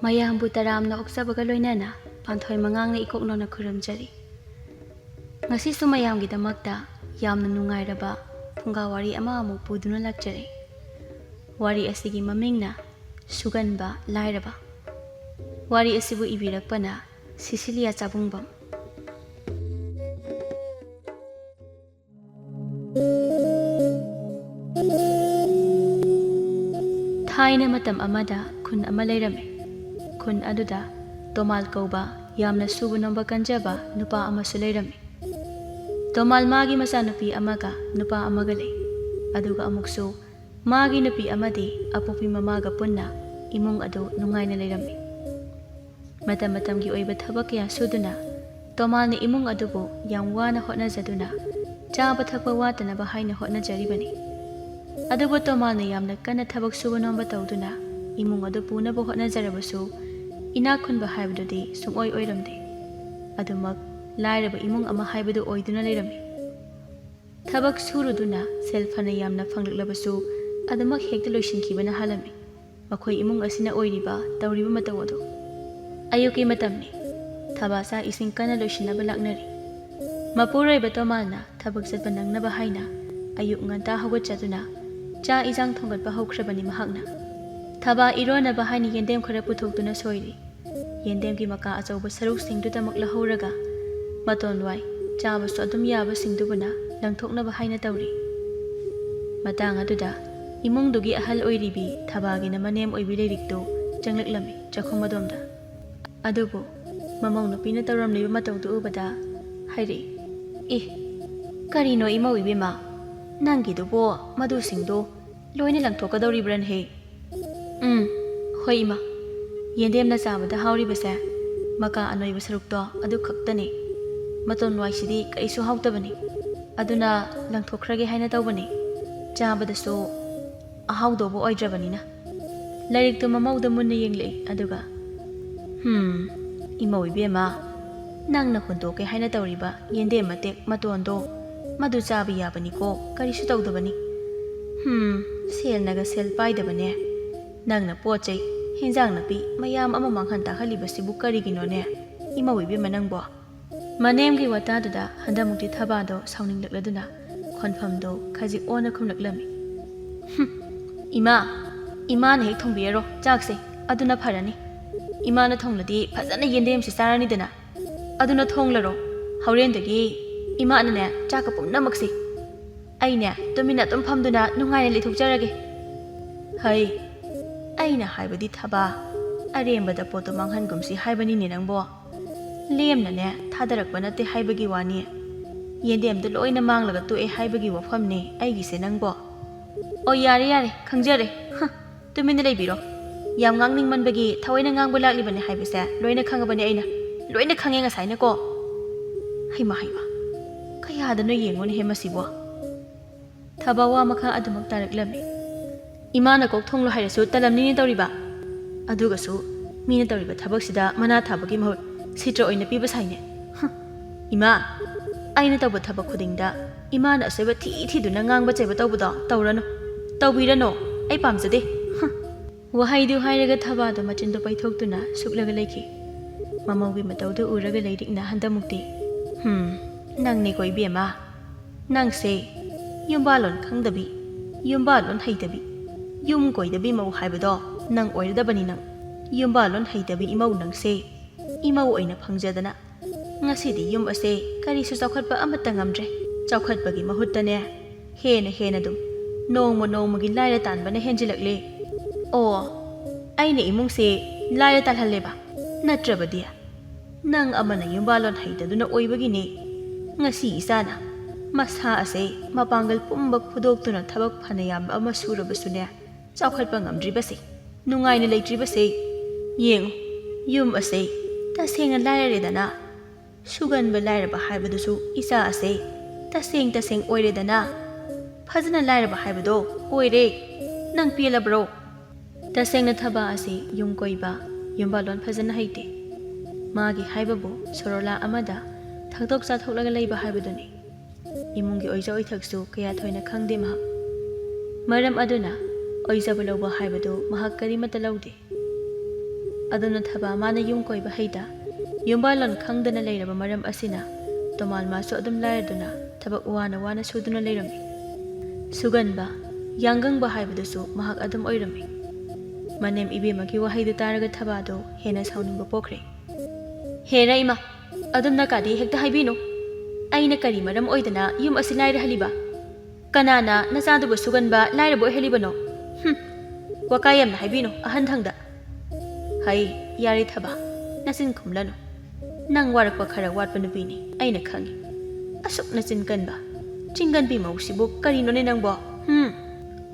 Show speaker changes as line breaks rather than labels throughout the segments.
ꯃꯌꯥꯝꯕꯨ ꯇꯔꯥꯝꯅ ꯑꯣꯛꯆꯕꯒ ꯂꯣꯏꯅꯅ ꯄꯥꯟꯊꯣꯏ ꯃꯉꯥꯡꯅ ꯏꯀꯣꯛꯅꯧꯅ ꯈꯨꯔꯨꯝꯖꯔꯤ꯫ ꯉꯁꯤꯁꯨ ꯃꯌꯥꯝꯒꯤꯗꯃꯛꯇ ꯌꯥꯝꯅ ꯅꯨꯡꯉꯥꯏꯔꯕ ꯐꯨꯡꯒꯥꯋꯥꯔꯤ ꯑꯃ ꯑꯃꯨꯛ ꯄꯨꯗꯨꯅ ꯂꯥꯛꯆꯔꯤ꯫ ꯋꯥꯔꯤ ꯑꯁꯤꯒꯤ ꯃꯃꯤꯡꯅ ꯁꯨꯒꯟꯕ ꯂꯥꯏꯔꯕ꯫ ꯋꯥꯔꯤ ꯑꯁꯤꯕꯨ ꯏꯕꯤꯔꯛꯄꯅ ꯁꯤꯁꯤꯂꯤꯌꯥ ꯆꯥꯕꯨꯡꯕꯝ꯫ ꯊꯥꯏꯅ ꯃꯇꯝ ꯑꯃꯗ ꯈꯨꯟ ꯑꯃ ꯂꯩꯔꯝꯃꯤ꯫ ꯈꯨꯟ ꯑꯗꯨꯗ ꯇꯣꯃꯥꯜ ꯀꯧꯕ ꯌꯥꯝꯅ ꯁꯨꯕ ꯅꯣꯝꯕ ꯀꯟꯖꯕ ꯅꯨꯄꯥ ꯑꯃꯁꯨ ꯂꯩꯔꯝꯃꯤ꯫ ꯇꯣꯃꯥꯜ ꯃꯥꯒꯤ ꯃꯆꯥꯅꯨꯄꯤ ꯑꯃꯒ ꯅꯨꯄꯥ ꯑꯃꯒ ꯂꯩ꯫ ꯑꯗꯨꯒ ꯑꯃꯨꯛꯁꯨ ꯃꯥꯒꯤ ꯅꯨꯄꯤ ꯑꯃꯗꯤ ꯑꯄꯣꯛꯄꯤ ꯃꯃꯥꯒ ꯄꯨꯟꯅ ꯏꯃꯨꯡ ꯑꯗꯨ ꯅꯨꯡꯉꯥꯏꯅ ꯂꯩꯔꯝꯃꯤ꯫ ꯃꯇꯝ ꯃꯇꯝꯒꯤ ꯑꯣꯏꯕ ꯊꯕꯛ ꯀꯌꯥ ꯁꯨꯗꯨꯅ ꯇꯣꯃꯥꯜꯅ ꯏꯃꯨꯡ ꯑꯗꯨꯕꯨ ꯌꯥꯝ ꯋꯥꯅ ꯍꯣꯠꯅꯖꯗꯨꯅ ꯆꯥꯕ ꯊꯛꯄ ꯋꯥꯠꯇꯅꯕ ꯍꯥꯏꯅ ꯍꯣꯠꯅꯖꯔꯤꯕꯅꯤ꯫ ꯑꯗꯨꯕꯨ ꯇꯣꯃꯥꯜꯅ ꯌꯥꯝꯅ ꯀꯟꯅ ꯊꯕꯛ ꯁꯨꯕ ꯅꯣꯝꯕ ꯇꯧꯗꯨꯅ ꯏꯃꯨꯡ ꯑꯗꯨ ꯄꯨꯅꯕ ꯍꯣꯠꯅꯖꯔꯕꯁꯨ ꯏꯅꯥꯛ ꯈꯨꯟꯕ ꯍꯥꯏꯕꯗꯨꯗꯤ ꯁꯨꯡꯑꯣꯏ ꯑꯣꯏꯔꯝꯗꯦ꯫ ꯑꯗꯨꯃꯛ ꯂꯥꯏꯔꯕ ꯏꯃꯨꯡ ꯑꯃ ꯍꯥꯏꯕꯗꯨ ꯑꯣꯏꯗꯨꯅ ꯂꯩꯔꯝꯃꯤ꯫ ꯊꯕꯛ ꯁꯨꯔꯨꯗꯨꯅ ꯁꯦꯜ ꯐꯅ ꯌꯥꯝꯅ ꯐꯪꯂꯛꯂꯕꯁꯨ ꯑꯗꯨꯃꯛ ꯍꯦꯛꯇ ꯂꯣꯏꯁꯤꯟꯈꯤꯕꯅ ꯍꯥꯜꯂꯝꯃꯤ ꯃꯈꯣꯏ ꯏꯃꯨꯡ ꯑꯁꯤꯅ ꯑꯣꯏꯔꯤꯕ ꯇꯧꯔꯤꯕ ꯃꯇꯧ ꯑꯗꯨ꯫ ꯑꯌꯨꯛꯀꯤ ꯃꯇꯝꯅꯤ꯫ ꯊꯕꯥ ꯆꯥꯛ ꯏꯁꯤꯡ ꯀꯟꯅ ꯂꯣꯏꯁꯤꯟꯅꯕ ꯂꯥꯛꯅꯔꯤ꯫ ꯃꯄꯨꯔꯣꯏꯕ ꯇꯣꯃꯥꯜꯅ ꯊꯕꯛ ꯆꯠꯄ ꯅꯪꯅꯕ ꯍꯥꯏꯅ ꯑꯌꯨꯛ ꯉꯟꯇꯥ ꯍꯧꯒꯠꯆꯗꯨꯅ ꯆꯥꯛ ꯏꯟꯖꯥꯡ ꯊꯣꯡꯒꯠꯄ ꯍꯧꯈ꯭ꯔꯕꯅꯤ ꯃꯍꯥꯛꯅ꯫ ꯊꯕꯥ ꯏꯔꯣꯟꯅꯕ ꯍꯥꯏꯅ ꯌꯦꯟꯗꯦꯝ ꯈꯔ ꯄꯨꯊꯣꯛꯇꯨꯅ ꯁꯣꯏꯔꯤ꯫ ꯌꯦꯟꯗꯦꯝꯒꯤ ꯃꯀꯥ ꯑꯆꯧꯕ ꯁꯔꯨꯛꯁꯤꯡꯗꯨꯗꯃꯛ ꯂꯧꯍꯧꯔꯒ ꯃꯇꯣꯟ ꯋꯥꯏ ꯆꯥꯕꯁꯨ ꯑꯗꯨꯝ ꯌꯥꯕꯁꯤꯡꯗꯨꯕꯨꯅ ꯂꯪꯊꯣꯛꯅꯕ ꯍꯥꯏꯅ ꯇꯧꯔꯤ꯫ ꯃꯇꯥꯡ ꯑꯗꯨꯗ ꯏꯃꯨꯡꯗꯨꯒꯤ ꯑꯍꯜ ꯑꯣꯏꯔꯤꯕꯤ ꯊꯕꯥꯒꯤꯅ ꯃꯅꯦꯝ ꯑꯣꯏꯕꯤ ꯂꯩꯔꯤꯛꯇꯨ ꯆꯪꯂꯛꯂꯝꯃꯤ ꯆꯥꯛꯈꯨꯝ ꯑꯗꯣꯝꯗ꯫ ꯑꯗꯨꯕꯨ ꯃꯃꯧ ꯅꯨꯄꯤꯅ ꯇꯧꯔꯝꯂꯤꯕ ꯃꯇꯧꯗꯨ ꯎꯕꯗ ꯍꯥꯏꯔꯛꯏ, "ꯏ, ꯀꯔꯤꯅꯣ ꯏꯃꯧ ꯏꯕꯦꯝꯃ, ꯅꯪꯒꯤꯗꯨꯕꯣ ꯃꯗꯨꯁꯤꯡꯗꯣ ꯂꯣꯏꯅ ꯂꯪꯊꯣꯛꯀꯗꯧꯔꯤꯕ꯭ꯔꯅꯦꯍꯦ?" "ꯍꯣꯏ ꯏꯃꯥ, ꯌꯦꯟꯗꯦꯝꯅ ꯆꯥꯕꯗ ꯍꯥꯎꯔꯤꯕꯁꯦ ꯃꯀꯥ ꯑꯅꯣꯏꯕ ꯁꯔꯨꯛꯇꯣ ꯑꯗꯨ ꯈꯛꯇꯅꯤ꯫ ꯃꯇꯣꯟ ꯋꯥꯏꯁꯤꯗꯤ ꯀꯔꯤꯁꯨ ꯍꯥꯎꯇꯕꯅꯤ꯫ ꯑꯗꯨꯅ ꯂꯪꯊꯣꯛꯈ꯭ꯔꯒꯦ ꯍꯥꯏꯅ ꯇꯧꯕꯅꯤ, ꯆꯥꯕꯗꯁꯨ ꯑꯍꯥꯎꯗꯧꯕ ꯑꯣꯏꯗ꯭ꯔꯕꯅꯤꯅ." ꯂꯥꯏꯔꯤꯛꯇꯨ ꯃꯃꯧꯗ ꯃꯨꯟꯅ ꯌꯦꯡꯂꯛꯏ ꯑꯗꯨꯒ "ꯏꯃꯧ ꯏꯕꯦꯝꯃ, ꯅꯪꯅ ꯍꯨꯟꯗꯣꯛꯀꯦ ꯍꯥꯏꯅ ꯇꯧꯔꯤꯕ ꯌꯦꯟꯗꯦꯝ ꯃꯇꯦꯛ ꯃꯇꯣꯟꯗꯣ ꯃꯗꯨ ꯆꯥꯕ ꯌꯥꯕꯅꯤꯀꯣ, ꯀꯔꯤꯁꯨ ꯇꯧꯗꯕꯅꯤ꯫ ꯁꯦꯜꯅꯒ ꯁꯦꯜ パꯏꯗꯕꯅꯦ꯫ ꯅꯪꯅ ꯄꯣꯠ ꯆꯩ ꯍꯦꯟꯖꯥꯡ ꯅꯥꯄꯤ ꯃꯌꯥꯝ ꯑꯃ ꯃꯥꯡꯍꯟ ꯇꯥꯛꯍꯜꯂꯤꯕꯁꯤꯕꯨ ꯀꯔꯤꯒꯤꯅꯣꯅꯦ ꯏꯃꯧ ꯏꯕꯦꯝꯃ ꯅꯪꯕꯣ?" ꯃꯅꯦꯝꯒꯤ ꯋꯥꯇꯥꯗꯨꯗ ꯍꯟꯗꯛꯃꯨꯛꯇꯤ ꯊꯕꯥꯗꯣ ꯁꯥꯎꯅꯤꯡꯂꯛꯂꯗꯨꯅ ꯈꯣꯟꯐꯝꯗꯣ ꯈꯖꯤꯛ ꯑꯣꯟꯅ ꯈꯨꯝꯂꯛꯂꯝꯃꯤ, "ꯏꯃꯥ, ꯏꯃꯥꯅ ꯍꯦꯛ ꯊꯣꯡꯕꯤꯔꯔꯣ ꯆꯥꯛꯁꯦ, ꯑꯗꯨꯅ ꯐꯔꯅꯤ꯫ ꯏꯃꯥꯅ ꯊꯣꯡꯂꯗꯤ ꯐꯖꯅ ꯌꯦꯟꯗꯦꯝꯁꯦ ꯆꯥꯔꯅꯤꯗꯅ꯫ ꯑꯗꯨꯅ ꯊꯣꯡꯂꯔꯣ, ꯍꯧꯔꯦꯟꯗꯒꯤ ꯏꯃꯥꯅꯅꯦ ꯆꯥꯛꯀ ꯄꯨꯝꯅꯃꯛꯁꯦ ꯑꯩꯅꯦ ꯇꯨꯃꯤꯟꯅ ꯑꯗꯨꯝ ꯐꯝꯗꯨꯅ ꯅꯨꯡꯉꯥꯏꯅ ꯂꯩꯊꯣꯛꯆꯔꯒꯦ." "ꯍꯩ, ꯑꯩꯅ ꯍꯥꯏꯕꯗꯤ ꯊꯕꯥ, ꯑꯔꯦꯝꯕꯗ ꯄꯣꯠꯇꯣ ꯃꯥꯡꯍꯟꯒꯨꯝꯁꯤ ꯍꯥꯏꯕꯅꯤꯅꯦ ꯅꯪꯕꯣ꯫ ꯂꯦꯝꯅꯅꯦ ꯊꯥꯗꯔꯛꯄ ꯅꯠꯇꯦ ꯍꯥꯏꯕꯒꯤ ꯋꯥꯅꯤ꯫ ꯌꯦꯟꯗꯦꯝꯗꯣ ꯂꯣꯏꯅ ꯃꯥꯡꯂꯒ ꯇꯣꯛꯑꯦ ꯍꯥꯏꯕꯒꯤ ꯋꯥꯐꯝꯅꯦ ꯑꯩꯒꯤꯁꯦ ꯅꯪꯕꯣ." "ꯑꯣ ꯌꯥꯔꯦ ꯌꯥꯔꯦ, ꯈꯪꯖꯔꯦ꯫ ꯇꯨꯃꯤꯟꯅ ꯂꯩꯕꯤꯔꯣ꯫ ꯌꯥꯝ ꯉꯥꯡꯅꯤꯡꯃꯟꯕꯒꯤ ꯊꯑꯣꯏꯅ ꯉꯥꯡꯕ ꯂꯥꯛꯂꯤꯕꯅꯦ ꯍꯥꯏꯕꯁꯦ ꯂꯣꯏꯅ ꯈꯪꯉꯕꯅꯦ ꯑꯩꯅ, ꯂꯣꯏꯅ ꯈꯪꯉꯦ ꯉꯁꯥꯏꯅꯀꯣ." "ꯍꯩꯃꯥ ꯍꯩꯃꯥ, ꯀꯌꯥꯗꯅꯣ ꯌꯦꯡꯉꯨꯅꯦꯍꯦ ꯃꯁꯤꯕꯣ." ꯊꯕꯥ ꯋꯥ ꯃꯈꯥ ꯑꯗꯨꯃꯛ ꯇꯥꯔꯛꯂꯝꯃꯤ꯫ "ꯏꯃꯥꯅ ꯀꯣꯛ ꯊꯣꯡꯂꯣ ꯍꯥꯏꯔꯁꯨ ꯇꯜꯂꯝꯅꯤꯅꯦ ꯇꯧꯔꯤꯕ꯫ ꯑꯗꯨꯒꯁꯨ ꯃꯤꯅ ꯇꯧꯔꯤꯕ ꯊꯕꯛꯁꯤꯗ ꯃꯅꯥ ꯊꯥꯕꯒꯤ ꯃꯍꯨꯠ ꯁꯤꯇ꯭ꯔ ꯑꯣꯏꯅ ꯄꯤꯕ ꯁꯥꯏꯅꯦ꯫ ꯏꯃꯥ, ꯑꯩꯅ ꯇꯧꯕ ꯊꯕꯛ ꯈꯨꯗꯤꯡꯗ ꯏꯃꯥꯅ ꯑꯁꯣꯏꯕ ꯊꯤꯗꯨꯅ ꯉꯥꯡꯕ ꯆꯩꯕ ꯇꯧꯕꯗꯣ ꯇꯧꯔꯅꯨ, ꯇꯧꯕꯤꯔꯅꯣ, ꯑꯩ ꯄꯥꯝꯖꯗꯦ." ꯋꯥꯍꯩꯗꯨ ꯍꯥꯏꯔꯒ ꯊꯕꯥꯗꯣ ꯃꯆꯤꯟꯗꯣ ꯄꯩꯊꯣꯛꯇꯨꯅ ꯁꯨꯛꯂꯒ ꯂꯩꯈꯤ꯫ ꯃꯃꯧꯒꯤ ꯃꯇꯧꯗꯨ ꯎꯔꯒ ꯂꯩꯔꯤꯛꯅ ꯍꯟꯗꯛꯃꯨꯛꯇꯤ, "ꯅꯪꯅꯦꯀꯣ ꯏꯕꯦꯝꯃ, ꯅꯪꯁꯦ ꯌꯨꯝꯕꯥꯜꯂꯣꯟ ꯈꯪꯗꯕꯤ, ꯌꯨꯝꯕꯥꯜꯂꯣꯟ ꯍꯩꯇꯕꯤ, ꯌꯨꯝ ꯀꯣꯏꯗꯕꯤ ꯃꯧ ꯍꯥꯏꯕꯗꯣ ꯅꯪ ꯑꯣꯏꯔꯗꯕꯅꯤ ꯅꯪ꯫ ꯌꯨꯝꯕꯥꯜꯂꯣꯟ ꯍꯩꯇꯕꯤ ꯏꯃꯧ ꯅꯪꯁꯦ ꯏꯃꯧ ꯑꯣꯏꯅ ꯐꯪꯖꯗꯅ ꯉꯁꯤꯗꯤ ꯌꯨꯝ ꯑꯁꯦ ꯀꯔꯤꯁꯨ ꯆꯥꯎꯈꯠꯄ ꯑꯃꯠꯇ ꯉꯝꯗ꯭ꯔꯦ꯫ ꯆꯥꯎꯈꯠꯄꯒꯤ ꯃꯍꯨꯠꯇꯅꯦ ꯍꯦꯟꯅ ꯑꯗꯨꯝ ꯅꯣꯡꯃ ꯅꯣꯡꯃꯒꯤ ꯂꯥꯏꯔ ꯇꯥꯟꯕꯅ ꯍꯦꯟꯖꯤꯜꯂꯛꯂꯦ." "ꯑꯣ, ꯑꯩꯅ ꯏꯃꯨꯡꯁꯦ ꯂꯥꯏꯔ ꯇꯥꯜꯍꯜꯂꯦꯕ? ꯅꯠꯇ꯭ꯔꯕꯗꯤ ꯅꯪ ꯑꯃꯅ ꯌꯨꯝꯕꯥꯜꯂꯣꯟ ꯍꯩꯇꯗꯨꯅ ꯑꯣꯏꯕꯒꯤꯅꯦ ꯉꯁꯤ ꯏꯆꯥꯅ ꯃꯁꯥ ꯑꯁꯦ ꯃꯄꯥꯡꯒꯜ ꯄꯨꯝꯕ ꯐꯨꯗꯣꯛꯇꯨꯅ ꯊꯕꯛ ꯐꯅ ꯌꯥꯝꯕ ꯑꯃ ꯁꯨꯔꯕꯁꯨꯅꯦ ꯆꯥꯎꯈꯠꯄ ꯉꯝꯗ꯭ꯔꯤꯕꯁꯦ, ꯅꯨꯡꯉꯥꯏꯅ ꯂꯩꯇ꯭ꯔꯤꯕꯁꯦ꯫ ꯌꯦꯡꯉꯨ, ꯌꯨꯝ ꯑꯁꯦ ꯇꯁꯦꯡꯅ ꯂꯥꯏꯔꯔꯦꯗꯅ꯫ ꯁꯨꯒꯟꯕ ꯂꯥꯏꯔꯕ ꯍꯥꯏꯕꯗꯨꯁꯨ ꯏꯆꯥ ꯑꯁꯦ ꯇꯁꯦꯡ ꯑꯣꯏꯔꯦꯗꯅ꯫ ꯐꯖꯅ ꯂꯥꯏꯔꯕ ꯍꯥꯏꯕꯗꯣ ꯑꯣꯏꯔꯦ꯫ ꯅꯪ ꯄꯦꯜꯂꯕ꯭ꯔꯣ?" ꯇꯁꯦꯡꯅ ꯊꯕꯥ ꯑꯁꯤ ꯌꯨꯝ ꯀꯣꯏꯕ, ꯌꯨꯝꯕꯥꯜꯂꯣꯟ ꯐꯖꯅ ꯍꯩꯇꯦ꯫ ꯃꯥꯒꯤ ꯍꯥꯏꯕꯕꯨ ꯁꯣꯔꯣꯂꯥ ꯑꯃꯗ ꯊꯛꯇꯣꯛ ꯆꯥꯊꯣꯛꯂꯒ ꯂꯩꯕ ꯍꯥꯏꯕꯗꯨꯅꯤ꯫ ꯏꯃꯨꯡꯒꯤ ꯑꯣꯏꯖ ꯑꯣꯏꯊꯛꯁꯨ ꯀꯌꯥ ꯊꯣꯏꯅ ꯈꯪꯗꯦ ꯃꯍꯥꯛ꯫ ꯃꯔꯝ ꯑꯗꯨꯅ ꯑꯣꯏꯖꯕ ꯂꯧꯕ ꯍꯥꯏꯕꯗꯨ ꯃꯍꯥꯛ ꯀꯔꯤꯃꯠꯇ ꯂꯧꯗꯦ꯫ ꯑꯗꯨꯅ ꯊꯕꯛ ꯃꯥꯅ ꯌꯨꯝ ꯀꯣꯏꯕ ꯍꯩꯗ ꯌꯨꯝꯕꯥꯜꯂꯣꯟ ꯈꯪꯗꯅ ꯂꯩꯔꯕ ꯃꯔꯝ ꯑꯁꯤꯅ ꯇꯣꯃꯥꯜ ꯃꯥꯁꯨ ꯑꯗꯨꯝ ꯂꯥꯏꯔꯗꯨꯅ ꯊꯕꯛ ꯋꯥꯅ ꯁꯨꯗꯨꯅ ꯂꯩꯔꯝꯃꯤ꯫ ꯁꯨꯒꯟꯕ ꯌꯥꯡꯒꯪꯕ ꯍꯥꯏꯕꯗꯨꯁꯨ ꯃꯍꯥꯛ ꯑꯗꯨꯝ ꯑꯣꯏꯔꯝꯃꯤ꯫ ꯃꯅꯦꯝ ꯏꯕꯦꯝꯃꯒꯤ ꯋꯥꯍꯩꯗꯨ ꯇꯥꯔꯒ ꯊꯕꯥꯗꯣ ꯍꯦꯟꯅ ꯁꯥꯎꯅꯤꯡꯕ ꯄꯣꯛꯈ꯭ꯔꯦ꯫ ꯍꯦꯔ ꯏꯃꯥ, ꯑꯗꯨꯝ ꯅꯀꯥꯗꯤ ꯍꯦꯛꯇ ꯍꯥꯏꯕꯤꯅꯨ꯫ ꯑꯩꯅ ꯀꯔꯤ ꯃꯔꯝ ꯑꯣꯏꯗꯅ ꯌꯨꯝ ꯑꯁꯤ ꯂꯥꯏꯔꯍꯜꯂꯤꯕ? ꯀꯅꯥꯅ ꯅꯆꯥꯗꯨꯕꯨ ꯁꯨꯒꯟꯕ ꯂꯥꯏꯔꯕ ꯑꯣꯏꯍꯜꯂꯤꯕꯅꯣ? ꯋꯥꯀꯥꯏ ꯌꯥꯝꯅ ꯍꯥꯏꯕꯤꯅꯨ ꯑꯍꯟꯊꯪꯗ꯫ ꯍꯩ, ꯌꯥꯔꯦ ꯊꯕꯥ, ꯅꯆꯤꯟ ꯈꯨꯝꯂꯅꯨ꯫ ꯅꯪ ꯋꯥꯔꯛꯄ ꯈꯔ ꯋꯥꯠꯄ ꯅꯨꯄꯤꯅꯤ, ꯑꯩꯅ ꯈꯪꯉꯤ꯫ ꯑꯁꯨꯛ ꯅꯆꯤꯟ ꯀꯟꯕ ꯆꯤꯡꯒꯟꯕꯤ ꯃꯧꯁꯤꯕꯨ ꯀꯔꯤꯅꯣꯅꯦ ꯅꯪꯕꯣ?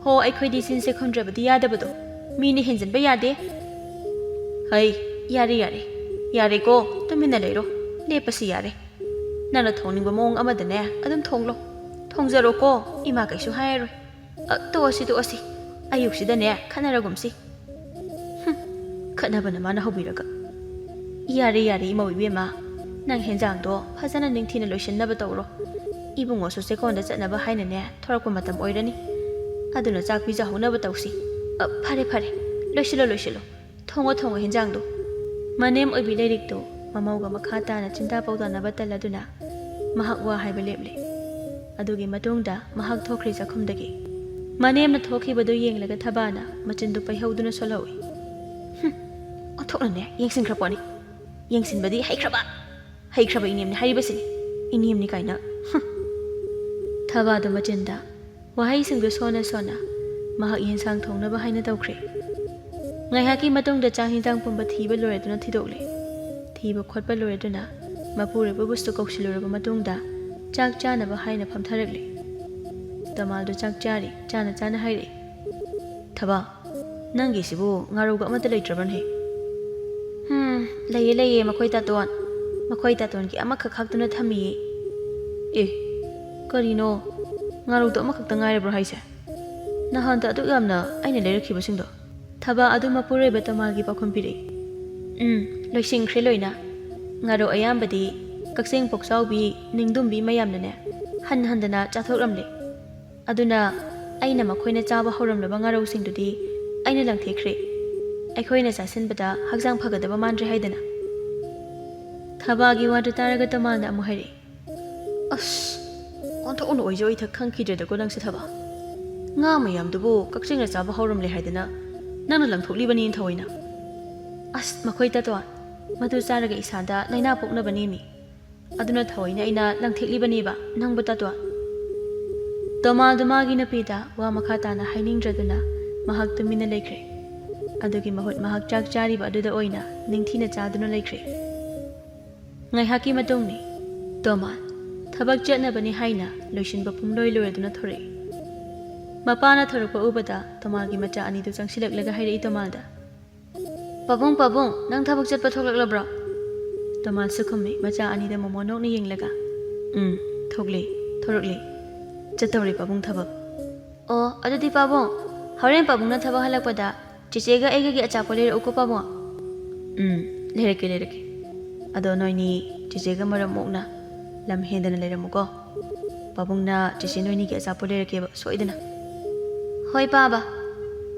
ꯍꯣ, ꯑꯩꯈꯣꯏꯗꯤ ꯆꯤꯟꯁꯦ ꯈꯨꯝꯗ꯭ꯔꯕꯗꯤ ꯌꯥꯗꯕꯗꯣ, ꯃꯤꯅ ꯍꯦꯟꯖꯟꯕ ꯌꯥꯗꯦ꯫ ꯍꯩ, ꯌꯥꯔꯦꯀꯣ, ꯇꯨꯃꯤꯟꯅ ꯂꯩꯔꯣ, ꯂꯦꯞꯄꯁꯤ ꯌꯥꯔꯦ꯫ ꯅꯪꯅ ꯊꯣꯡꯅꯤꯡꯕ ꯃꯑꯣꯡ ꯑꯃꯗꯅꯦ ꯑꯗꯨꯝ ꯊꯣꯡꯂꯣ, ꯊꯣꯡꯖꯔꯣꯀꯣ, ꯏꯃꯥ ꯀꯩꯁꯨ ꯍꯥꯏꯔꯔꯣꯏ꯫ ꯇꯣꯛꯑꯁꯤ, ꯑꯌꯨꯛꯁꯤꯗꯅꯦ ꯈꯠꯅꯔꯒꯨꯝꯁꯤ꯫ ꯈꯠꯅꯕꯅ ꯃꯥꯅ ꯍꯧꯕꯤꯔꯒ꯫ ꯌꯥꯔꯦ ꯏꯃꯧ ꯏꯕꯦꯝꯃ, ꯅꯪ ꯍꯦꯟꯖꯥꯡꯗꯣ ꯐꯖꯅ ꯅꯤꯡꯊꯤꯅ ꯂꯣꯏꯁꯤꯟꯅꯕ ꯇꯧꯔꯣ꯫ ꯏꯕꯨꯡꯉꯣꯁꯨ ꯆꯦꯛꯀꯣꯟꯗ ꯆꯠꯅꯕ ꯍꯥꯏꯅꯅꯦ ꯊꯣꯔꯛꯄ ꯃꯇꯝ ꯑꯣꯏꯔꯅꯤ꯫ ꯑꯗꯨꯅ ꯆꯥꯛ ꯄꯤꯖꯍꯧꯅꯕ ꯇꯧꯁꯤ꯫ ꯐꯔꯦ, ꯂꯣꯏꯁꯤꯜꯂꯣ, ꯊꯣꯡꯉꯣ ꯍꯦꯟꯖꯥꯡꯗꯣ꯫ ꯃꯅꯦꯝ ꯑꯣꯏꯕꯤ ꯂꯩꯔꯤꯛꯇꯨ ꯃꯃꯧꯒ ꯃꯈꯥ ꯇꯥꯅ ꯆꯤꯟꯗꯥ ꯄꯥꯎꯗꯥꯅꯕ ꯇꯜꯂꯗꯨꯅ ꯃꯍꯥꯛ ꯋꯥ ꯍꯥꯏꯕ ꯂꯦꯞꯂꯦ꯫ ꯑꯗꯨꯒꯤ ꯃꯇꯨꯡꯗ ꯃꯍꯥꯛ ꯊꯣꯛꯈ꯭ꯔꯦ ꯆꯥꯛꯈꯨꯝꯗꯒꯤ꯫ ꯃꯅꯦꯝꯅ ꯊꯣꯛꯈꯤꯕꯗꯨ ꯌꯦꯡꯂꯒ ꯊꯕꯥꯅ ꯃꯆꯤꯟꯗꯨ ꯄꯩꯍꯧꯗꯨꯅ ꯁꯣꯜꯍꯧꯏ꯫ ꯑꯣꯟꯊꯣꯛꯅꯅꯦ ꯌꯦꯡꯁꯤꯟꯈ꯭ꯔꯄꯣꯠꯅꯤ꯫ ꯌꯦꯡꯁꯤꯟꯕꯗꯤ ꯍꯩꯈ꯭ꯔꯕ ꯏꯅꯦꯝꯅꯤ ꯍꯥꯏꯔꯤꯕꯁꯤꯅꯤ꯫ ꯏꯅꯦꯝꯅꯤ ꯀꯥꯏꯅ꯫ ꯊꯕꯥꯗꯨ ꯃꯆꯤꯟꯗ ꯋꯥꯍꯩꯁꯤꯡꯗꯨ ꯁꯣꯟꯅ ꯃꯍꯥꯛ ꯌꯦꯟꯁꯥꯡ ꯊꯣꯡꯅꯕ ꯍꯥꯏꯅ ꯇꯧꯈ꯭ꯔꯦ꯫ ꯉꯥꯏꯍꯥꯛꯀꯤ ꯃꯇꯨꯡꯗ ꯆꯥꯛ ꯍꯤꯟꯖꯥꯡ ꯄꯨꯝꯕ ꯊꯤꯕ ꯂꯣꯏꯔꯗꯨꯅ ꯊꯤꯗꯣꯛꯂꯦ꯫ ꯊꯤꯕ ꯈꯣꯠꯄ ꯂꯣꯏꯔꯗꯨꯅ ꯃꯄꯨꯔꯣꯏꯕꯕꯨꯁꯨ ꯀꯧꯁꯤꯜꯂꯨꯔꯕ ꯃꯇꯨꯡꯗ ꯆꯥꯛ ꯆꯥꯅꯕ ꯍꯥꯏꯅ ꯐꯝꯊꯔꯛꯂꯦ꯫ ꯇꯣꯃꯥꯜꯗꯨ ꯆꯥꯛ ꯆꯥꯔꯤ ꯆꯥꯅ ꯍꯥꯏꯔꯛꯏ꯫ ꯊꯕꯥ, ꯅꯪꯒꯤꯁꯤꯕꯨ ꯉꯥꯔꯧꯒ ꯑꯃꯠꯇ ꯂꯩꯇ꯭ꯔꯕꯅꯦ? ꯂꯩꯌꯦ ꯃꯈꯣꯏ ꯇꯥꯇꯣꯟꯒꯤ ꯑꯃꯈꯛ ꯈꯥꯛꯇꯨꯅ ꯊꯝꯃꯤꯌꯦ꯫ ꯀꯔꯤꯅꯣ, ꯉꯥꯔꯧꯗꯣ ꯑꯃꯈꯛꯇ ꯉꯥꯏꯔꯕ꯭ꯔꯣ ꯍꯥꯏꯁꯦ? ꯅꯍꯥꯟꯗ ꯑꯗꯨꯛ ꯌꯥꯝꯅ ꯑꯩꯅ ꯂꯩꯔꯛꯈꯤꯕꯁꯤꯡꯗꯣ? ꯊꯕꯥ ꯑꯗꯨ ꯃꯄꯨꯔꯣꯏꯕ ꯇꯣꯃꯥꯜꯒꯤ ꯄꯥꯎꯈꯨꯝ ꯄꯤꯔꯛꯏ꯫ ꯂꯣꯏꯁꯤꯟꯈ꯭ꯔꯦ ꯂꯣꯏꯅ꯫ ꯉꯥꯔꯧ ꯑꯌꯥꯝꯕꯗꯤ ꯀꯛꯆꯦꯡ ꯄꯣꯛꯆꯥꯎꯕꯤ ꯅꯤꯡꯗꯨꯝꯕꯤ ꯃꯌꯥꯝꯅꯅꯦ ꯍꯟꯗꯅ ꯆꯥꯊꯣꯛꯂꯝꯂꯦ꯫ ꯑꯗꯨꯅ ꯑꯩꯅ ꯃꯈꯣꯏꯅ ꯆꯥꯕ ꯍꯧꯔꯝꯂꯕ ꯉꯥꯔꯧꯁꯤꯡꯗꯨꯗꯤ ꯑꯩꯅ ꯂꯪꯊꯦꯛꯈ꯭ꯔꯦ, ꯑꯩꯈꯣꯏꯅ ꯆꯥꯁꯤꯟꯕꯗ ꯍꯛꯆꯥꯡ ꯐꯒꯗꯕ ꯃꯥꯟꯗ꯭ꯔꯦ ꯍꯥꯏꯗꯅ꯫ ꯊꯕꯥꯒꯤ ꯋꯥꯗꯨ ꯇꯥꯔꯒ ꯇꯣꯃꯥꯜꯅ ꯑꯃꯨꯛ ꯍꯥꯏꯔꯛꯏ꯫ ꯑꯣꯟꯊꯣꯛꯅ ꯑꯣꯏꯖ ꯑꯣꯏꯊꯛ ꯈꯪꯈꯤꯗ꯭ꯔꯦꯗꯀꯣ ꯅꯪꯁꯦ ꯊꯕꯥ꯫ ꯉꯥ ꯃꯌꯥꯝꯗꯨꯕꯨ ꯀꯛꯆꯦꯡꯅ ꯆꯥꯕ ꯍꯧꯔꯝꯂꯦ ꯍꯥꯏꯗꯅ ꯅꯪꯅ ꯂꯪꯊꯣꯛꯂꯤꯕꯅꯤ ꯊꯑꯣꯏꯅ? ꯃꯈꯣꯏ ꯇꯥꯇꯣꯟ, ꯃꯗꯨ ꯆꯥꯔꯒ ꯏꯁꯥꯗ ꯂꯥꯏꯅꯥ ꯄꯣꯛꯅꯕꯅꯦꯃꯤ꯫ ꯑꯗꯨꯅ ꯊꯑꯣꯏꯅ ꯑꯩꯅ ꯂꯪꯊꯦꯛꯂꯤꯕꯅꯦꯕ ꯅꯪꯕꯨ ꯇꯥꯇꯣꯟ꯫ ꯇꯣꯃꯥꯜꯗꯨ ꯃꯥꯒꯤ ꯅꯨꯄꯤꯗ ꯋꯥ ꯃꯈꯥ ꯇꯥꯅ ꯍꯥꯏꯅꯤꯡꯗ꯭ꯔꯗꯨꯅ ꯃꯍꯥꯛ ꯇꯨꯃꯤꯟꯅ ꯂꯩꯈ꯭ꯔꯦ꯫ ꯑꯗꯨꯒꯤ ꯃꯍꯨꯠ ꯃꯍꯥꯛ ꯆꯥꯛ ꯆꯥꯔꯤꯕ ꯑꯗꯨꯗ ꯑꯣꯏꯅ ꯅꯤꯡꯊꯤꯅ ꯆꯥꯗꯨꯅ ꯂꯩꯈ꯭ꯔꯦ꯫ ꯉꯥꯏꯍꯥꯛꯀꯤ ꯃꯇꯨꯡꯅꯤ ꯇꯣꯃꯥꯜ ꯊꯕꯛ ꯆꯠꯅꯕꯅꯤ ꯍꯥꯏꯅ ꯂꯣꯏꯁꯤꯟꯕ ꯄꯨꯡꯂꯣꯏꯗꯨꯅ ꯊꯣꯔꯛꯏ꯫ ꯃꯄꯥꯅ ꯊꯣꯔꯛꯄ ꯎꯕꯗ ꯇꯣꯃꯥꯜꯒꯤ ꯃꯆꯥ ꯑꯅꯤꯗꯨ ꯆꯪꯁꯤꯜꯂꯛꯂꯒ ꯍꯥꯏꯔꯛꯏ ꯇꯣꯃꯥꯜꯗ꯫ ꯄꯥꯕꯨꯡ, ꯅꯪ ꯊꯕꯛ ꯆꯠꯄ ꯊꯣꯛꯂꯛꯂꯕ꯭ꯔꯣ? ꯇꯣꯃꯥꯜꯁꯨ ꯈꯨꯝꯃꯤ ꯃꯆꯥ ꯑꯅꯤꯗ ꯃꯣꯃꯣ ꯅꯣꯛꯅ ꯌꯦꯡꯂꯒ꯫ ꯊꯣꯔꯛꯂꯦ꯫ ꯆꯠꯇꯧꯔꯦ ꯄꯥꯕꯨꯡ ꯊꯕꯛ꯫ ꯑꯗꯨꯗꯤ ꯄꯥꯕꯨꯡ, ꯍꯣꯔꯦꯟ ꯄꯥꯕꯨꯡꯅ ꯊꯕꯛ ꯍꯜꯂꯛꯄꯗ ꯆꯦꯆꯦꯒ ꯑꯩꯒꯒꯤ ꯑꯆꯥꯄꯣꯠ ꯂꯩꯔꯛꯎꯀꯣ ꯄꯥꯕꯨꯡ꯫ ꯂꯩꯔꯛꯀꯦ꯫ ꯑꯗꯣ ꯅꯣꯏꯅꯤ ꯆꯦꯆꯦꯒ ꯃꯔꯝ ꯃꯣꯛꯅ ꯂꯝ ꯍꯦꯟꯗꯅ ꯂꯩꯔꯝꯃꯨꯀꯣ꯫ ꯄꯥꯕꯨꯡꯅ ꯆꯦꯆꯦ ꯅꯣꯏꯅꯤꯒꯤ ꯑꯆꯥꯄꯣꯠ ꯂꯩꯔꯛꯀꯦꯕ ꯁꯣꯏꯗꯅ꯫ ꯍꯣꯏ ꯄꯥꯕ꯫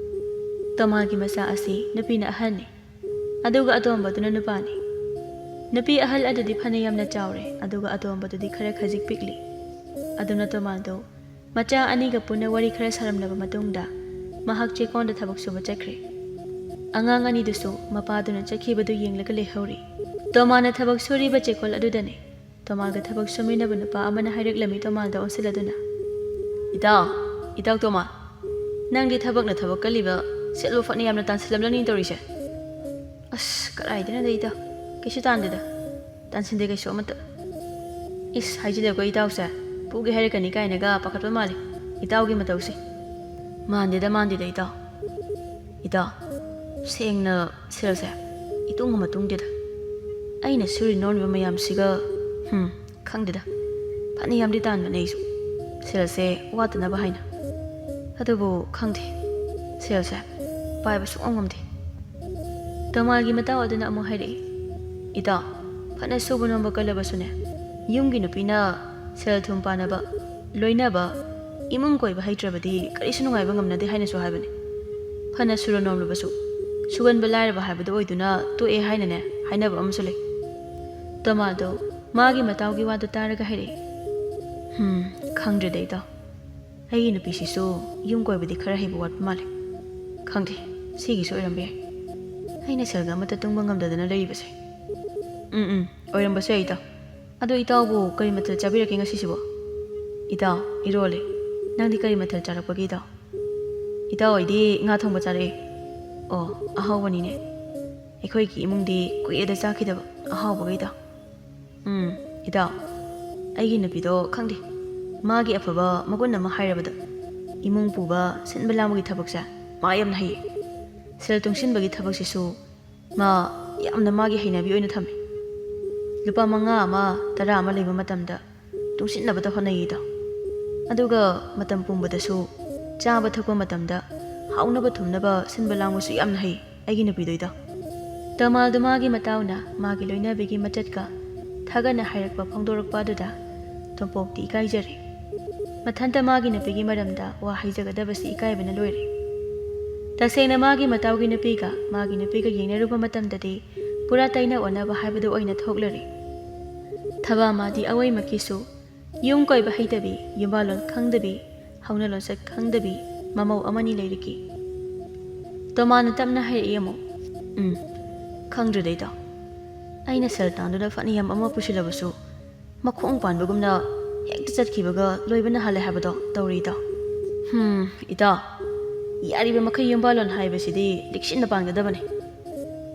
ꯇꯣꯃꯥꯜꯒꯤ ꯃꯆꯥ ꯑꯁꯤ ꯅꯨꯄꯤꯅ ꯑꯍꯜꯅꯤ, ꯑꯗꯨꯒ ꯑꯇꯣꯝꯕꯗꯨꯅ ꯅꯨꯄꯥꯅꯤ꯫ ꯅꯨꯄꯤ ꯑꯍꯜ ꯑꯗꯨꯗꯤ ꯐꯅ ꯌꯥꯝꯅ ꯆꯥꯎꯔꯦ, ꯑꯗꯨꯒ ꯑꯇꯣꯝꯕꯗꯨꯗꯤ ꯈꯔ ꯈꯖꯤꯛ ꯄꯤꯛꯂꯤ꯫ ꯑꯗꯨꯅ ꯇꯣꯃꯥꯜꯗꯨ ꯃꯆꯥ ꯑꯅꯤꯒ ꯄꯨꯟꯅ ꯋꯥꯔꯤ ꯈꯔ ꯁꯥꯔꯝꯂꯕ ꯃꯇꯨꯡꯗ ꯃꯍꯥꯛ ꯆꯦꯛꯀꯣꯟꯗ ꯊꯕꯛ ꯁꯨꯕ ꯆꯠꯈ꯭ꯔꯦ꯫ ꯑꯉꯥꯡ ꯑꯅꯤꯗꯨꯁꯨ ꯃꯄꯥꯗꯨꯅ ꯆꯠꯈꯤꯕꯗꯨ ꯌꯦꯡꯂꯒ ꯂꯩꯍꯧꯔꯤ꯫ ꯇꯣꯃꯥꯜꯅ ꯊꯕꯛ ꯁꯨꯔꯤꯕ ꯆꯦꯛꯀꯣꯜ ꯑꯗꯨꯗꯅꯤ ꯇꯣꯃꯥꯜꯒ ꯊꯕꯛ ꯁꯨꯃꯤꯟꯅꯕ ꯅꯨꯄꯥ ꯑꯃꯅ ꯍꯥꯏꯔꯛꯂꯝꯃꯤ ꯇꯣꯃꯥꯜꯗ ꯑꯣꯟꯁꯤꯜꯂꯗꯨꯅ꯫ ꯏꯇꯥꯎ ꯇꯣꯃꯥꯜ, ꯅꯪꯗꯤ ꯊꯕꯛꯅ ꯊꯕꯛ ꯀꯜꯂꯤꯕ ꯁꯦꯠꯂꯨ ꯐꯠꯅ ꯌꯥꯝꯅ ꯇꯥꯟꯁꯤꯜꯂꯝꯂꯅꯤ ꯇꯧꯔꯤꯁꯦ꯫ ꯀꯗꯥꯏꯗꯅꯣꯗ ꯏꯇꯥꯎ, ꯀꯩꯁꯨ ꯇꯥꯟꯁꯤꯟꯗꯦ ꯀꯩꯁꯨ ꯑꯃꯠꯇ꯫ ꯍꯥꯏꯖꯤꯜꯂꯦꯀꯣ ꯏꯇꯥꯎꯁꯦ, ꯄꯨꯒꯦ ꯍꯥꯏꯔꯛꯀꯅꯤ ꯀꯥꯏꯅꯒ ꯄꯥꯈꯠꯄ ꯃꯥꯜꯂꯤ ꯏꯇꯥꯎꯒꯤ ꯃꯇꯧꯁꯦ꯫ ꯃꯥꯟꯗꯦꯗ ꯏꯇꯥꯎ, ꯁꯦꯡꯅ ꯁꯦꯜꯁꯦ ꯏꯇꯨꯡ ꯑꯃ ꯇꯨꯡꯗꯦꯗ꯫ ꯑꯩꯅ ꯁꯨꯔꯤ ꯅꯣꯝꯂꯤꯕ ꯃꯌꯥꯝꯁꯤꯒ ꯈꯪꯗꯦꯗ, ꯐꯅ ꯌꯥꯝꯗꯤ ꯇꯥꯟꯕꯅꯦ ꯑꯩꯁꯨ ꯁꯦꯜꯁꯦ ꯋꯥꯠꯇꯅꯕ ꯍꯥꯏꯅ꯫ ꯑꯗꯨꯕꯨ ꯈꯪꯗꯦ, ꯁꯦꯜꯁꯦ ꯄꯥꯏꯕ ꯁꯨꯡꯉꯝ ꯉꯝꯗꯦ꯫ ꯇꯣꯃꯥꯜꯒꯤ ꯃꯇꯥꯎ ꯑꯗꯨꯅ ꯑꯃꯨꯛ ꯍꯥꯏꯔꯛꯏ꯫ ꯏꯇꯥꯎ, ꯐꯅ ꯁꯨꯕ ꯅꯣꯝꯕ ꯀꯜꯂꯕꯁꯨꯅꯦ, ꯌꯨꯝꯒꯤ ꯅꯨꯄꯤꯅ ꯁꯦꯜ ꯊꯨꯝ ꯄꯥꯅꯕ, ꯂꯣꯏꯅꯕ, ꯏꯃꯨꯡ ꯀꯣꯏꯕ ꯍꯩꯇ꯭ꯔꯕꯗꯤ ꯀꯔꯤꯁꯨ ꯅꯨꯡꯉꯥꯏꯕ ꯉꯝꯅꯗꯦ ꯍꯥꯏꯅꯁꯨ ꯍꯥꯏꯕꯅꯤ꯫ ꯐꯅ ꯁꯨꯔ ꯅꯣꯝꯂꯕꯁꯨ ꯁꯨꯒꯟꯕ ꯂꯥꯏꯔꯕ ꯍꯥꯏꯕꯗꯨ ꯑꯣꯏꯗꯨꯅ ꯇꯣꯛꯑꯦ ꯍꯥꯏꯅꯅꯦ ꯍꯥꯏꯅꯕ ꯑꯃꯁꯨ ꯂꯩ꯫ ꯇꯣꯃꯥꯗꯣ ꯃꯥꯒꯤ ꯃꯇꯥꯎꯒꯤ ꯋꯥꯗꯨ ꯇꯥꯔꯒ ꯍꯥꯏꯔꯛꯏ꯫ ꯈꯪꯗ꯭ꯔꯦꯗ ꯏꯇꯥꯎ, ꯑꯩꯒꯤ ꯅꯨꯄꯤꯁꯤꯁꯨ ꯌꯨꯝ ꯀꯣꯏꯕꯗꯤ ꯈꯔ ꯍꯩꯕ ꯋꯥꯠꯄ ꯃꯥꯜꯂꯦ꯫ ꯈꯪꯗꯦ, ꯁꯤꯒꯤꯁꯨ ꯑꯣꯏꯔꯝꯕ ꯌꯥꯏ, ꯑꯩꯅ ꯁꯦꯜꯒ ꯑꯃꯠꯇ ꯇꯨꯡꯕ ꯉꯝꯗꯗꯅ ꯂꯩꯔꯤꯕꯁꯦ꯫ ꯑꯣꯏꯔꯝꯕꯁꯨ ꯌꯥꯏ ꯏꯇꯥꯎ꯫ ꯑꯗꯣ ꯏꯇꯥꯎꯕꯨ ꯀꯔꯤ ꯃꯊꯦꯜ ꯆꯥꯕꯤꯔꯛꯀꯦ ꯉꯁꯤꯁꯤꯕꯣ? ꯏꯇꯥꯎ, ꯏꯔꯣꯜꯂꯦ꯫ ꯅꯪꯗꯤ ꯀꯔꯤ ꯃꯊꯦꯜ ꯆꯥꯔꯛꯄꯒꯦ ꯏꯇꯥꯎ? ꯏꯇꯥꯎ ꯑꯩꯗꯤ ꯉꯥ ꯊꯣꯡꯕ ꯆꯥꯔꯛꯑꯦ꯫ ꯑꯣ, ꯑꯍꯥꯎꯕꯅꯤꯅꯦ꯫ ꯑꯩꯈꯣꯏꯒꯤ ꯏꯃꯨꯡꯗꯤ ꯀꯨꯏꯔꯦꯗ ꯆꯥꯈꯤꯗꯕ ꯑꯍꯥꯎꯕꯒ ꯏꯇꯥꯎ꯫ ꯏꯇꯥꯎ, ꯑꯩꯒꯤ ꯅꯨꯄꯤꯗꯣ ꯈꯪꯗꯦ, ꯃꯥꯒꯤ ꯑꯐꯕ ꯃꯒꯨꯟ ꯑꯃ ꯍꯥꯏꯔꯕꯗ ꯏꯃꯨꯡ ꯄꯨꯕ ꯁꯤꯟꯕ ꯂꯥꯡꯕꯒꯤ ꯊꯕꯛꯁꯦ ꯃꯥ ꯌꯥꯝꯅ ꯍꯩꯌꯦ꯫ ꯁꯦꯜ ꯇꯨꯡꯁꯤꯟꯕꯒꯤ ꯊꯕꯛꯁꯤꯁꯨ ꯃꯥ ꯌꯥꯝꯅ ꯃꯥꯒꯤ ꯍꯩꯅꯕꯤ ꯑꯣꯏꯅ ꯊꯝꯃꯤ꯫ ꯂꯨꯄꯥ 5 ꯑꯃ 10 ꯑꯃ ꯂꯩꯕ ꯃꯇꯝꯗ ꯇꯨꯡꯁꯤꯟꯅꯕꯗ ꯍꯣꯠꯅꯩ ꯏꯇꯥꯎ꯫ ꯑꯗꯨꯒ ꯃꯇꯝ ꯄꯨꯝꯕꯗꯁꯨ ꯆꯥꯕ ꯊꯛꯄ ꯃꯇꯝꯗ ꯍꯥꯎꯅꯕ ꯊꯨꯝꯅꯕ ꯁꯤꯟꯕ ꯂꯥꯡꯕꯁꯨ ꯌꯥꯝꯅ ꯍꯩ ꯑꯩꯒꯤ ꯅꯨꯄꯤꯗꯣ ꯏꯇꯥꯎ꯫ ꯇꯃꯥꯜꯗꯣ ꯃꯥꯒꯤ ꯃꯇꯥꯎꯅ ꯃꯥꯒꯤ ꯂꯣꯏꯅꯕꯤꯒꯤ ꯃꯆꯠꯀ ꯊꯥꯒꯠꯅ ꯍꯥꯏꯔꯛꯄ ꯐꯣꯡꯗꯣꯔꯛꯄ ꯑꯗꯨꯗ ꯇꯣꯝꯄꯣꯛꯇꯤ ꯏꯀꯥꯏꯖꯔꯦ꯫ ꯃꯊꯟꯇ ꯃꯥꯒꯤ ꯅꯨꯄꯤꯒꯤ ꯃꯔꯝꯗ ꯋꯥ ꯍꯩꯖꯒꯗꯕꯁꯤ ꯏꯀꯥꯏꯕꯅ ꯂꯣꯏꯔꯦ꯫ ꯇꯁꯦꯡꯅ ꯃꯥꯒꯤ ꯃꯇꯥꯎꯒꯤ ꯅꯨꯄꯤꯒ ꯌꯦꯡꯅꯔꯨꯕ ꯃꯇꯝꯗꯗꯤ ꯄꯨꯔꯥ ꯇꯩꯅ ꯑꯣꯟꯅꯕ ꯍꯥꯏꯕꯗꯨ ꯑꯣꯏꯅ ꯊꯣꯛꯂꯔꯦ꯫ ꯊꯕꯥꯃꯥꯗꯤ ꯑꯋꯩꯃꯛꯀꯤꯁꯨ ꯌꯨꯝ ꯀꯣꯏꯕ ꯍꯩꯇꯕꯤ, ꯌꯨꯝꯕꯥꯜꯂꯣꯟ ꯈꯪꯗꯕꯤ, ꯍꯧꯅ ꯂꯣꯟꯆꯠ ꯈꯪꯗꯕꯤ ꯃꯃꯧ ꯑꯃꯅꯤ ꯂꯩꯔꯤꯈꯤ꯫ ꯇꯣꯃꯥꯅ ꯇꯞꯅ ꯍꯥꯏꯔꯛꯏ ꯑꯃꯨꯛ꯫ ꯈꯪꯗ꯭ꯔꯦꯗ ꯏꯇꯥꯎ, ꯑꯩꯅ ꯁꯦꯜ ꯇꯥꯟꯗꯨꯅ ꯐꯅꯌꯥꯝ ꯑꯃ ꯄꯨꯁꯤꯜꯂꯕꯁꯨ ꯃꯈꯣꯡ ꯄꯥꯟꯕꯒꯨꯝꯅ ꯍꯦꯛꯇ ꯆꯠꯈꯤꯕꯒ ꯂꯣꯏꯕꯅ ꯍꯜꯂꯦ ꯍꯥꯏꯕꯗꯣ ꯇꯧꯔꯤ ꯏꯇꯥꯎ꯫ ꯏꯇꯥꯎ, ꯌꯥꯔꯤꯕ ꯃꯈꯩ ꯌꯨꯝꯕꯥꯜꯂꯣꯟ ꯍꯥꯏꯕꯁꯤꯗꯤ ꯂꯤꯛꯁꯤꯟꯅ ꯄꯥꯟꯒꯗꯕꯅꯤ꯫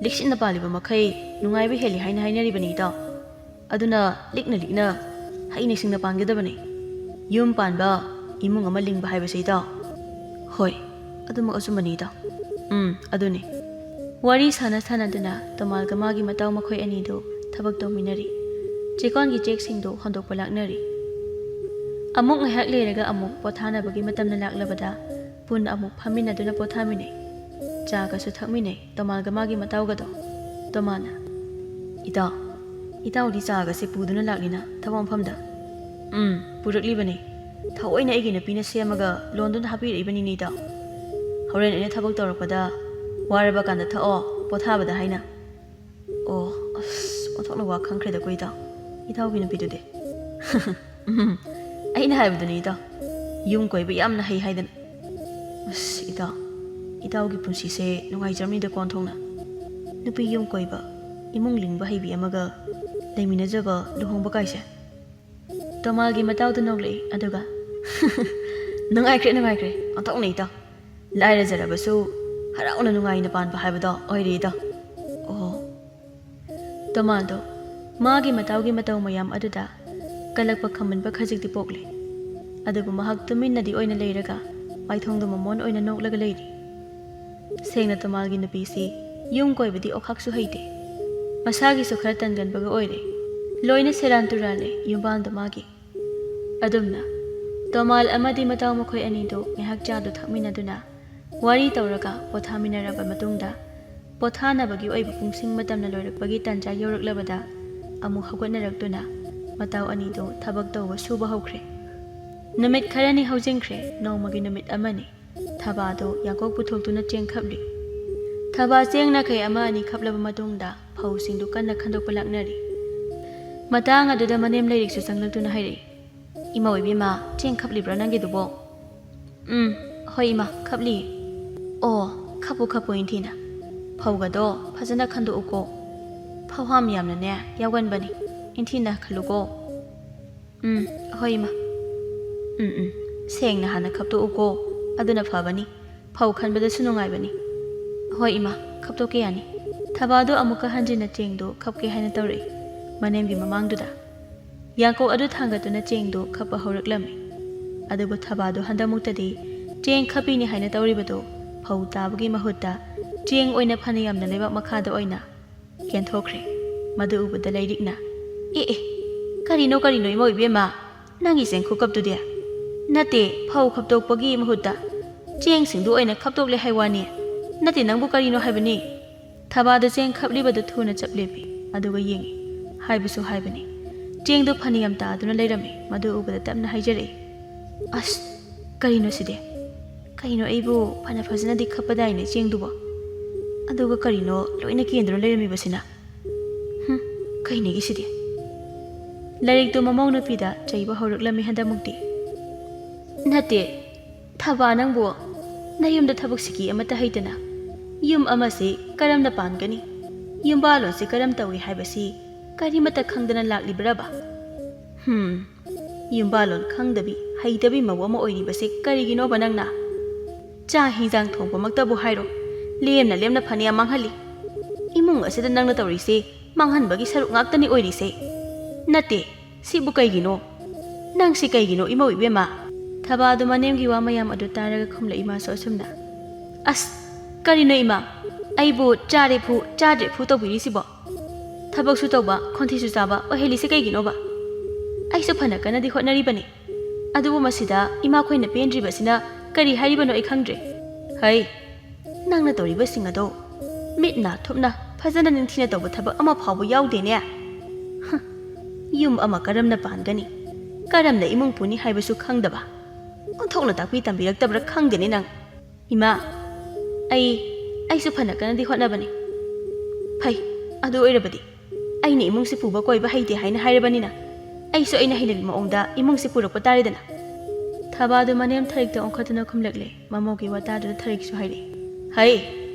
ꯂꯤꯛꯁꯤꯟꯅ ꯄꯥꯜꯂꯤꯕ ꯃꯈꯩ ꯅꯨꯡꯉꯥꯏꯕ ꯍꯦꯜꯂꯤ ꯍꯥꯏꯅ ꯍꯥꯏꯅꯔꯤꯕꯅꯤ ꯏꯇꯥꯎ꯫ ꯑꯗꯨꯅ ꯂꯤꯛꯅ ꯍꯩꯅ ꯁꯤꯡꯅ ꯄꯥꯟꯒꯗꯕꯅꯤ꯫ ꯌꯨꯝ ꯄꯥꯟꯕ, ꯏꯃꯨꯡ ꯑꯃ ꯂꯤꯡꯕ ꯍꯥꯏꯕꯁꯦ ꯏꯇꯥꯎ꯫ ꯍꯣꯏ, ꯑꯗꯨꯃꯛ ꯑꯆꯨꯝꯕꯅꯤ ꯏꯇꯥꯎ꯫ ꯑꯗꯨꯅꯤ꯫ ꯋꯥꯔꯤ ꯁꯥꯟꯅꯗꯨꯅ ꯇꯣꯃꯥꯜꯒ ꯃꯥꯒꯤ ꯃꯇꯥꯎ ꯃꯈꯣꯏ ꯑꯅꯤꯗꯨ ꯊꯕꯛ ꯇꯧꯃꯤꯟꯅꯔꯤ꯫ ꯆꯦꯛꯀꯣꯟꯒꯤ ꯆꯦꯛꯁꯤꯡꯗꯨ ꯍꯣꯟꯗꯣꯛꯄ ꯂꯥꯛꯅꯔꯤ꯫ ꯑꯃꯨꯛ ꯉꯥꯏꯍꯥꯛ ꯂꯩꯔꯒ ꯑꯃꯨꯛ ꯄꯣꯊꯥꯅꯕꯒꯤ ꯃꯇꯝꯅ ꯂꯥꯛꯂꯕꯗ ꯄꯨꯟꯅ ꯑꯃꯨꯛ ꯐꯝꯃꯤꯟꯅꯗꯨꯅ ꯄꯣꯊꯥꯃꯤꯟꯅꯩ꯫ ꯆꯥꯒꯁꯨ ꯊꯛꯃꯤꯟꯅꯩ ꯇꯣꯃꯥꯜꯒ ꯃꯥꯒꯤ ꯃꯇꯥꯎꯒꯗꯣ꯫ ꯇꯣꯃꯥꯜꯅ, ꯏꯇꯥꯎꯗꯤ ꯆꯥꯒꯁꯦ ꯄꯨꯗꯨꯅ ꯂꯥꯛꯂꯤꯅ ꯊꯕꯛ ꯃꯐꯝꯗ? ꯄꯨꯔꯛꯂꯤꯕꯅꯤ꯫ ꯊꯑꯣꯏꯅ ꯑꯩꯒꯤ ꯅꯨꯄꯤꯅ ꯁꯦꯝꯃꯒ ꯂꯣꯟꯗꯨꯅ ꯍꯥꯞꯄꯤꯔꯛꯏꯕꯅꯤꯅꯦ ꯏꯇꯥꯎ꯫ ꯍꯣꯔꯦꯟ ꯑꯩꯅ ꯊꯕꯛ ꯇꯧꯔꯛꯄꯗ ꯋꯥꯔꯕ ꯀꯥꯟꯗ ꯊꯛꯑꯣ, ꯄꯣꯊꯥꯕꯗ ꯍꯥꯏꯅ꯫ ꯑꯣ, ꯑꯣꯟꯊꯣꯛꯅ ꯋꯥ ꯈꯪꯈ꯭ꯔꯦꯗꯀꯣ ꯏꯇꯥꯎ, ꯏꯇꯥꯎꯒꯤ ꯅꯨꯄꯤꯗꯨꯗꯤ꯫ ꯑꯩꯅ ꯍꯥꯏꯕꯗꯨꯅꯤ ꯏꯇꯥꯎ, ꯌꯨꯝ ꯀꯣꯏꯕ ꯌꯥꯝꯅ ꯍꯩ ꯍꯥꯏꯗꯅ꯫ ꯏꯇꯥꯎ, ꯏꯇꯥꯎꯒꯤ ꯄꯨꯟꯁꯤꯁꯦ ꯅꯨꯡꯉꯥꯏꯖꯔꯝꯅꯤꯗ ꯀꯣꯟꯊꯣꯡꯅ꯫ ꯅꯨꯄꯤ ꯌꯨꯝ ꯀꯣꯏꯕ, ꯏꯃꯨꯡ ꯂꯤꯡꯕ ꯍꯩꯕꯤ ꯑꯃꯒ ꯂꯩꯃꯤꯟꯅꯖꯕ ꯂꯨꯍꯣꯡꯕ ꯀꯥꯏꯁꯦ꯫ ꯇꯣꯃꯥꯜꯒꯤ ꯃꯇꯥꯎꯗꯨ ꯅꯣꯛꯂꯛꯏ ꯑꯗꯨꯒ ꯅꯨꯡꯉꯥꯏꯈ꯭ꯔꯦ ꯑꯣꯟꯊꯣꯛꯅ ꯏꯇꯥꯎ꯫ ꯂꯥꯏꯔꯖꯔꯕꯁꯨ ꯍꯔꯥꯎꯅ ꯅꯨꯡꯉꯥꯏꯅ ꯄꯥꯟꯕ ꯍꯥꯏꯕꯗꯣ ꯑꯣꯏꯔꯦ ꯏꯇꯥꯎ꯫ ꯑꯣ꯫ ꯇꯣꯃꯥꯜꯗꯣ ꯃꯥꯒꯤ ꯃꯇꯥꯎꯒꯤ ꯃꯇꯧ ꯃꯌꯥꯝ ꯑꯗꯨꯗ ꯀꯜꯂꯛꯄ ꯈꯝꯕꯟꯕ ꯈꯖꯤꯛꯇꯤ ꯄꯣꯛꯂꯤ꯫ ꯑꯗꯨꯕꯨ ꯃꯍꯥꯛ ꯇꯨꯃꯤꯟꯅꯗꯤ ꯑꯣꯏꯅ ꯂꯩꯔꯒ ꯄꯥꯏꯊꯣꯡꯗꯨ ꯃꯃꯣꯟ ꯑꯣꯏꯅ ꯅꯣꯛꯂꯒ ꯂꯩꯔꯤ꯫ ꯁꯦꯡꯅ ꯇꯣꯃꯥꯜꯒꯤ ꯅꯨꯄꯤꯁꯤ ꯌꯨꯝ ꯀꯣꯏꯕꯗꯤ ꯑꯣꯈꯥꯛꯁꯨ ꯍꯩꯇꯦ꯫ ꯃꯁꯥꯒꯤꯁꯨ ꯈꯔ ꯇꯟꯒꯟꯕꯒ ꯑꯣꯏꯔꯦ꯫ ꯂꯣꯏꯅ ꯁꯦꯔꯥꯟ ꯇꯨꯔꯥꯟꯂꯦ ꯌꯨꯝꯕꯥꯜꯗꯣ ꯃꯥꯒꯤ꯫ ꯑꯗꯨꯝꯅ ꯇꯣꯃꯥꯜ ꯑꯃꯗꯤ ꯃꯇꯥꯎ ꯃꯈꯣꯏ ꯑꯅꯤꯗꯨ ꯉꯥꯏꯍꯥꯛ ꯆꯥꯗꯨ ꯊꯛꯃꯤꯟꯅꯗꯨꯅ ꯋꯥꯔꯤ ꯇꯧꯔꯒ ꯄꯣꯊꯥꯃꯤꯟꯅꯔꯕ ꯃꯇꯨꯡꯗ ꯄꯣꯊꯥꯅꯕꯒꯤ ꯑꯣꯏꯕ ꯄꯨꯡꯁꯤꯡ ꯃꯇꯝꯅ ꯂꯣꯏꯔꯛꯄꯒꯤ ꯇꯥꯟꯖꯥ ꯌꯧꯔꯛꯂꯕꯗ ꯑꯃꯨꯛ ꯍꯧꯒꯠꯅꯔꯛꯇꯨꯅ ꯃꯇꯥꯎ ꯑꯅꯤꯗꯨ ꯊꯕꯛ ꯇꯧꯕ ꯁꯨꯕ ꯍꯧꯈ꯭ꯔꯦ꯫ ꯅꯨꯃꯤꯠ ꯈꯔꯅꯤ ꯍꯧꯖꯤꯟꯈ꯭ꯔꯦ꯫ ꯅꯣꯡꯃꯒꯤ ꯅꯨꯃꯤꯠ ꯑꯃꯅꯤ꯫ ꯊꯕꯥꯗꯨ ꯌꯥꯡꯀꯣꯛ ꯄꯨꯊꯣꯛꯇꯨꯅ ꯆꯦꯡ ꯈꯞꯂꯤ꯫ ꯊꯕꯥ ꯆꯦꯡ ꯅꯥꯈꯩ ꯑꯃ ꯑꯅꯤ ꯈꯞꯂꯕ ꯃꯇꯨꯡꯗ ꯐꯧꯁꯤꯡꯗꯨ ꯀꯟꯅ ꯈꯟꯗꯣꯛꯄ ꯂꯥꯛꯅꯔꯤ꯫ ꯃꯇꯥꯡ ꯑꯗꯨꯗ ꯃꯅꯦꯝ ꯂꯩꯔꯤꯛꯁꯨ ꯆꯪꯂꯛꯇꯨꯅ ꯍꯥꯏꯔꯛꯏ꯫ ꯏꯃꯧ ꯏꯕꯦꯝꯃ, ꯆꯦꯡ ꯈꯞꯂꯤꯕ꯭ꯔꯥ ꯅꯪꯒꯤꯗꯨꯕꯣ? ꯍꯣꯏ ꯏꯃꯥ, ꯈꯞꯂꯤꯌꯦ꯫ ꯑꯣ, ꯈꯞꯄꯨ ꯏꯟꯊꯤꯅ꯫ ꯐꯧꯒꯗꯣ ꯐꯖꯅ ꯈꯟꯗꯣꯛꯎꯀꯣ꯫ ꯐꯧꯍꯥꯝ ꯌꯥꯝꯅꯅꯦ ꯌꯥꯎꯒꯟꯕꯅꯤ, ꯏꯟꯊꯤꯅ ꯈꯜꯂꯨꯀꯣ꯫ ꯍꯣꯏ ꯏꯃꯥ꯫ ꯁꯦꯡꯅ ꯍꯥꯟꯅ ꯈꯞꯇꯣꯛꯎꯀꯣ, ꯑꯗꯨꯅ ꯐꯕꯅꯤ, ꯐꯧ ꯈꯟꯕꯗꯁꯨ ꯅꯨꯡꯉꯥꯏꯕꯅꯤ꯫ ꯍꯣꯏ ꯏꯃꯥ, ꯈꯞꯇꯣꯛꯀꯦ ꯌꯥꯅꯤ꯫ ꯊꯕꯥꯗꯨ ꯑꯃꯨꯛꯀ ꯍꯟꯖꯤꯟꯅ ꯆꯦꯡꯗꯨ ꯈꯞꯀꯦ ꯍꯥꯏꯅ ꯇꯧꯔꯛꯏ ꯃꯅꯦꯝꯒꯤ ꯃꯃꯥꯡꯗꯨꯗ꯫ ꯌꯥꯡꯀꯣꯛ ꯑꯗꯨ ꯊꯥꯡꯒꯠꯇꯨꯅ ꯆꯦꯡꯗꯨ ꯈꯞꯄ ꯍꯧꯔꯛꯂꯝꯃꯤ꯫ ꯑꯗꯨꯕꯨ ꯊꯕꯥꯗꯨ ꯍꯟꯗꯛꯃꯨꯛꯇꯗꯤ ꯆꯦꯡ ꯈꯞꯄꯤꯅꯤ ꯍꯥꯏꯅ ꯇꯧꯔꯤꯕꯗꯨ ꯐꯧ ꯇꯥꯕꯒꯤ ꯃꯍꯨꯠꯇ ꯆꯦꯡ ꯑꯣꯏꯅ ꯐꯅꯌꯥꯝꯅ ꯂꯩꯕꯥꯛ ꯃꯈꯥꯗ ꯑꯣꯏꯅ ꯀꯦꯟꯊꯣꯛꯈ꯭ꯔꯦ꯫ ꯃꯗꯨ ꯎꯕꯗ ꯂꯩꯔꯤꯛꯅ, ꯀꯔꯤꯅꯣ ꯏꯃꯧ ꯏꯕꯦꯝꯃ, ꯅꯪꯒꯤ ꯆꯦꯡ ꯈꯨꯀꯞꯇꯨꯗꯤ? ꯅꯠꯇꯦ, ꯐꯧ ꯈꯞꯇꯣꯛꯄꯒꯤ ꯃꯍꯨꯠꯇ ꯆꯦꯡꯁꯤꯡꯗꯨ ꯑꯣꯏꯅ ꯈꯞꯇꯣꯛꯂꯦ ꯍꯥꯏꯋꯥꯅꯤ꯫ ꯅꯠꯇꯦ, ꯅꯪꯕꯨ ꯀꯔꯤꯅꯣ ꯍꯥꯏꯕꯅꯤ? ꯊꯕꯥꯗ ꯆꯦꯡ ꯈꯞꯂꯤꯕꯗꯨ ꯊꯨꯅ ꯆꯞ ꯂꯦꯞꯄꯤ ꯑꯗꯨꯒ ꯌꯦꯡꯉꯤ꯫ ꯍꯥꯏꯕꯁꯨ ꯍꯥꯏꯕꯅꯤ, ꯆꯦꯡꯗꯨ ꯐꯅꯌꯥꯝ ꯇꯥꯗꯨꯅ ꯂꯩꯔꯝꯃꯤ꯫ ꯃꯗꯨ ꯎꯕꯗ ꯇꯞꯅ ꯍꯥꯏꯖꯔꯛꯏ꯫ ꯑꯁ, ꯀꯔꯤꯅꯣ ꯁꯤꯗꯤ? ꯀꯩꯅꯣ, ꯑꯩꯕꯨ ꯐꯖꯅꯗꯤ ꯈꯞꯄꯗꯥꯏꯅꯦ ꯆꯦꯡꯗꯨꯕꯣ? ꯑꯗꯨꯒ ꯀꯔꯤꯅꯣ ꯂꯣꯏꯅ ꯀꯦꯟꯗꯨꯅ ꯂꯩꯔꯝꯃꯤꯕꯁꯤꯅ? ꯀꯩꯅꯦꯒꯤꯁꯤꯗꯤ? ꯂꯥꯏꯔꯤꯛꯇꯨ ꯃꯃꯧ ꯅꯨꯄꯤꯗ ꯆꯩꯕ ꯍꯧꯔꯛꯂꯝꯃꯤ ꯍꯟꯗꯛꯃꯨꯛꯇꯤ꯫ ꯅꯠꯇꯦ, ꯊꯕꯥ ꯅꯪꯕꯨ ꯅꯌꯨꯝꯗ ꯊꯕꯛ ꯁꯤꯀꯤ ꯑꯃꯠꯇ ꯍꯩꯇꯅ ꯌꯨꯝ ꯑꯃꯁꯤ ꯀꯔꯝꯅ ꯄꯥꯟꯒꯅꯤ, ꯌꯨꯝꯕꯥꯂꯣꯟꯁꯤ ꯀꯔꯝ ꯇꯧꯏ ꯍꯥꯏꯕꯁꯤ ꯀꯔꯤꯃꯠꯇ ꯈꯪꯗꯅ ꯂꯥꯛꯂꯤꯕ꯭ꯔꯕ? ꯌꯨꯝꯕꯥꯂꯣꯟ ꯈꯪꯗꯕꯤ ꯍꯩꯇꯕꯤ ꯃꯧ ꯑꯃ ꯑꯣꯏꯔꯤꯕꯁꯤ ꯀꯔꯤꯒꯤꯅꯣꯕ ꯅꯪꯅ? ꯆꯥꯛ ꯍꯤꯟꯖꯥꯡ ꯊꯣꯡꯕꯃꯛꯇꯕꯨ ꯍꯥꯏꯔꯣ, ꯂꯦꯝꯅ ꯂꯦꯝꯅ ꯐꯅꯌꯥꯝ ꯃꯥꯡꯍꯜꯂꯤ꯫ ꯏꯃꯨꯡ ꯑꯁꯤꯗ ꯅꯪꯅ ꯇꯧꯔꯤꯁꯦ ꯃꯥꯡꯍꯟꯕꯒꯤ ꯁꯔꯨꯛ ꯉꯥꯛꯇꯅꯤ ꯑꯣꯏꯔꯤꯁꯦ꯫ ꯅꯠꯇꯦ, ꯁꯤꯕꯨ ꯀꯩꯒꯤꯅꯣ? ꯅꯪꯁꯤ ꯀꯩꯒꯤꯅꯣ ꯏꯃꯧ ꯏꯕꯦꯝꯃ? ꯊꯕꯥꯗꯨ ꯃꯅꯦꯝꯒꯤ ꯋꯥ ꯃꯌꯥꯝ ꯑꯗꯨ ꯇꯥꯔꯒ ꯈꯨꯝꯂꯛꯏ ꯃꯥꯁꯨ ꯑꯁꯨꯝꯅ꯫ ꯑꯁ, ꯀꯔꯤꯅꯣ ꯏꯃꯥ? ꯑꯩꯕꯨ ꯆꯥꯔꯦ ꯐꯨ ꯆꯥꯗ꯭ꯔꯦ ꯐꯨ ꯇꯧꯕꯤꯔꯤꯁꯤꯕꯣ? ꯊꯕꯛꯁꯨ ꯇꯧꯕ ꯈꯣꯟꯊꯤꯁꯨ ꯆꯥꯕ ꯑꯣꯏꯍꯜꯂꯤꯁꯦ ꯀꯩꯒꯤꯅꯣꯕ? ꯑꯩꯁꯨ ꯐꯅ ꯀꯟꯅꯗꯤ ꯍꯣꯠꯅꯔꯤꯕꯅꯤ, ꯑꯗꯨꯕꯨ ꯃꯁꯤꯗ ꯏꯃꯥꯈꯣꯏꯅ ꯄꯦꯟꯗ꯭ꯔꯤꯕꯁꯤꯅ ꯀꯔꯤ ꯍꯥꯏꯔꯤꯕꯅꯣ ꯑꯩ ꯈꯪꯗ꯭ꯔꯦ꯫ ꯍꯩ, ꯅꯪꯅ ꯇꯧꯔꯤꯕꯁꯤꯡ ꯑꯗꯣ ꯃꯤꯠꯅ ꯊꯨꯞꯅ ꯐꯖꯅ ꯅꯤꯡꯊꯤꯅ ꯇꯧꯕ ꯊꯕꯛ ꯑꯃ ꯐꯥꯎꯕ ꯌꯥꯎꯗꯦꯅꯦ꯫ ꯌꯨꯝ ꯑꯃ ꯀꯔꯝꯅ ꯄꯥꯟꯒꯅꯤ, ꯀꯔꯝꯅ ꯏꯃꯨꯡ ꯄꯨꯅꯤ ꯍꯥꯏꯕꯁꯨ ꯈꯪꯗꯕ, ꯑꯣꯟꯊꯣꯛꯅ ꯇꯥꯛꯄꯤ ꯇꯝꯕꯤꯔꯛꯇꯕ꯭ꯔꯥ ꯈꯪꯗꯦꯅꯦ ꯅꯪ꯫ ꯏꯃꯥ, ꯑꯩꯁꯨ ꯐꯅ ꯀꯟꯅꯗꯤ ꯍꯣꯠꯅꯕꯅꯤ꯫ ꯐꯩ, ꯑꯗꯨ ꯑꯣꯏꯔꯕꯗꯤ ꯑꯩꯅ ꯏꯃꯨꯡꯁꯤ ꯄꯨꯕ ꯀꯣꯏꯕ ꯍꯩꯇꯦ ꯍꯥꯏꯅ ꯍꯥꯏꯔꯕꯅꯤꯅ ꯑꯩꯁꯨ ꯑꯩꯅ ꯍꯩꯅꯕꯤ ꯃꯑꯣꯡꯗ ꯏꯃꯨꯡꯁꯤ ꯄꯨꯔꯛꯄ ꯇꯥꯔꯦꯗꯅ꯫ ꯊꯕꯥꯗꯨ ꯃꯅꯦꯝ ꯊꯔꯤꯛꯇ ꯑꯣꯟꯈꯠꯇꯨꯅ ꯈꯨꯝꯂꯛꯂꯦ꯫ ꯃꯃꯧꯒꯤ ꯋꯥꯇꯥꯗꯨꯗ ꯊꯔꯤꯛꯁꯨ ꯍꯥꯏꯔꯛꯏ꯫ ꯍꯩ,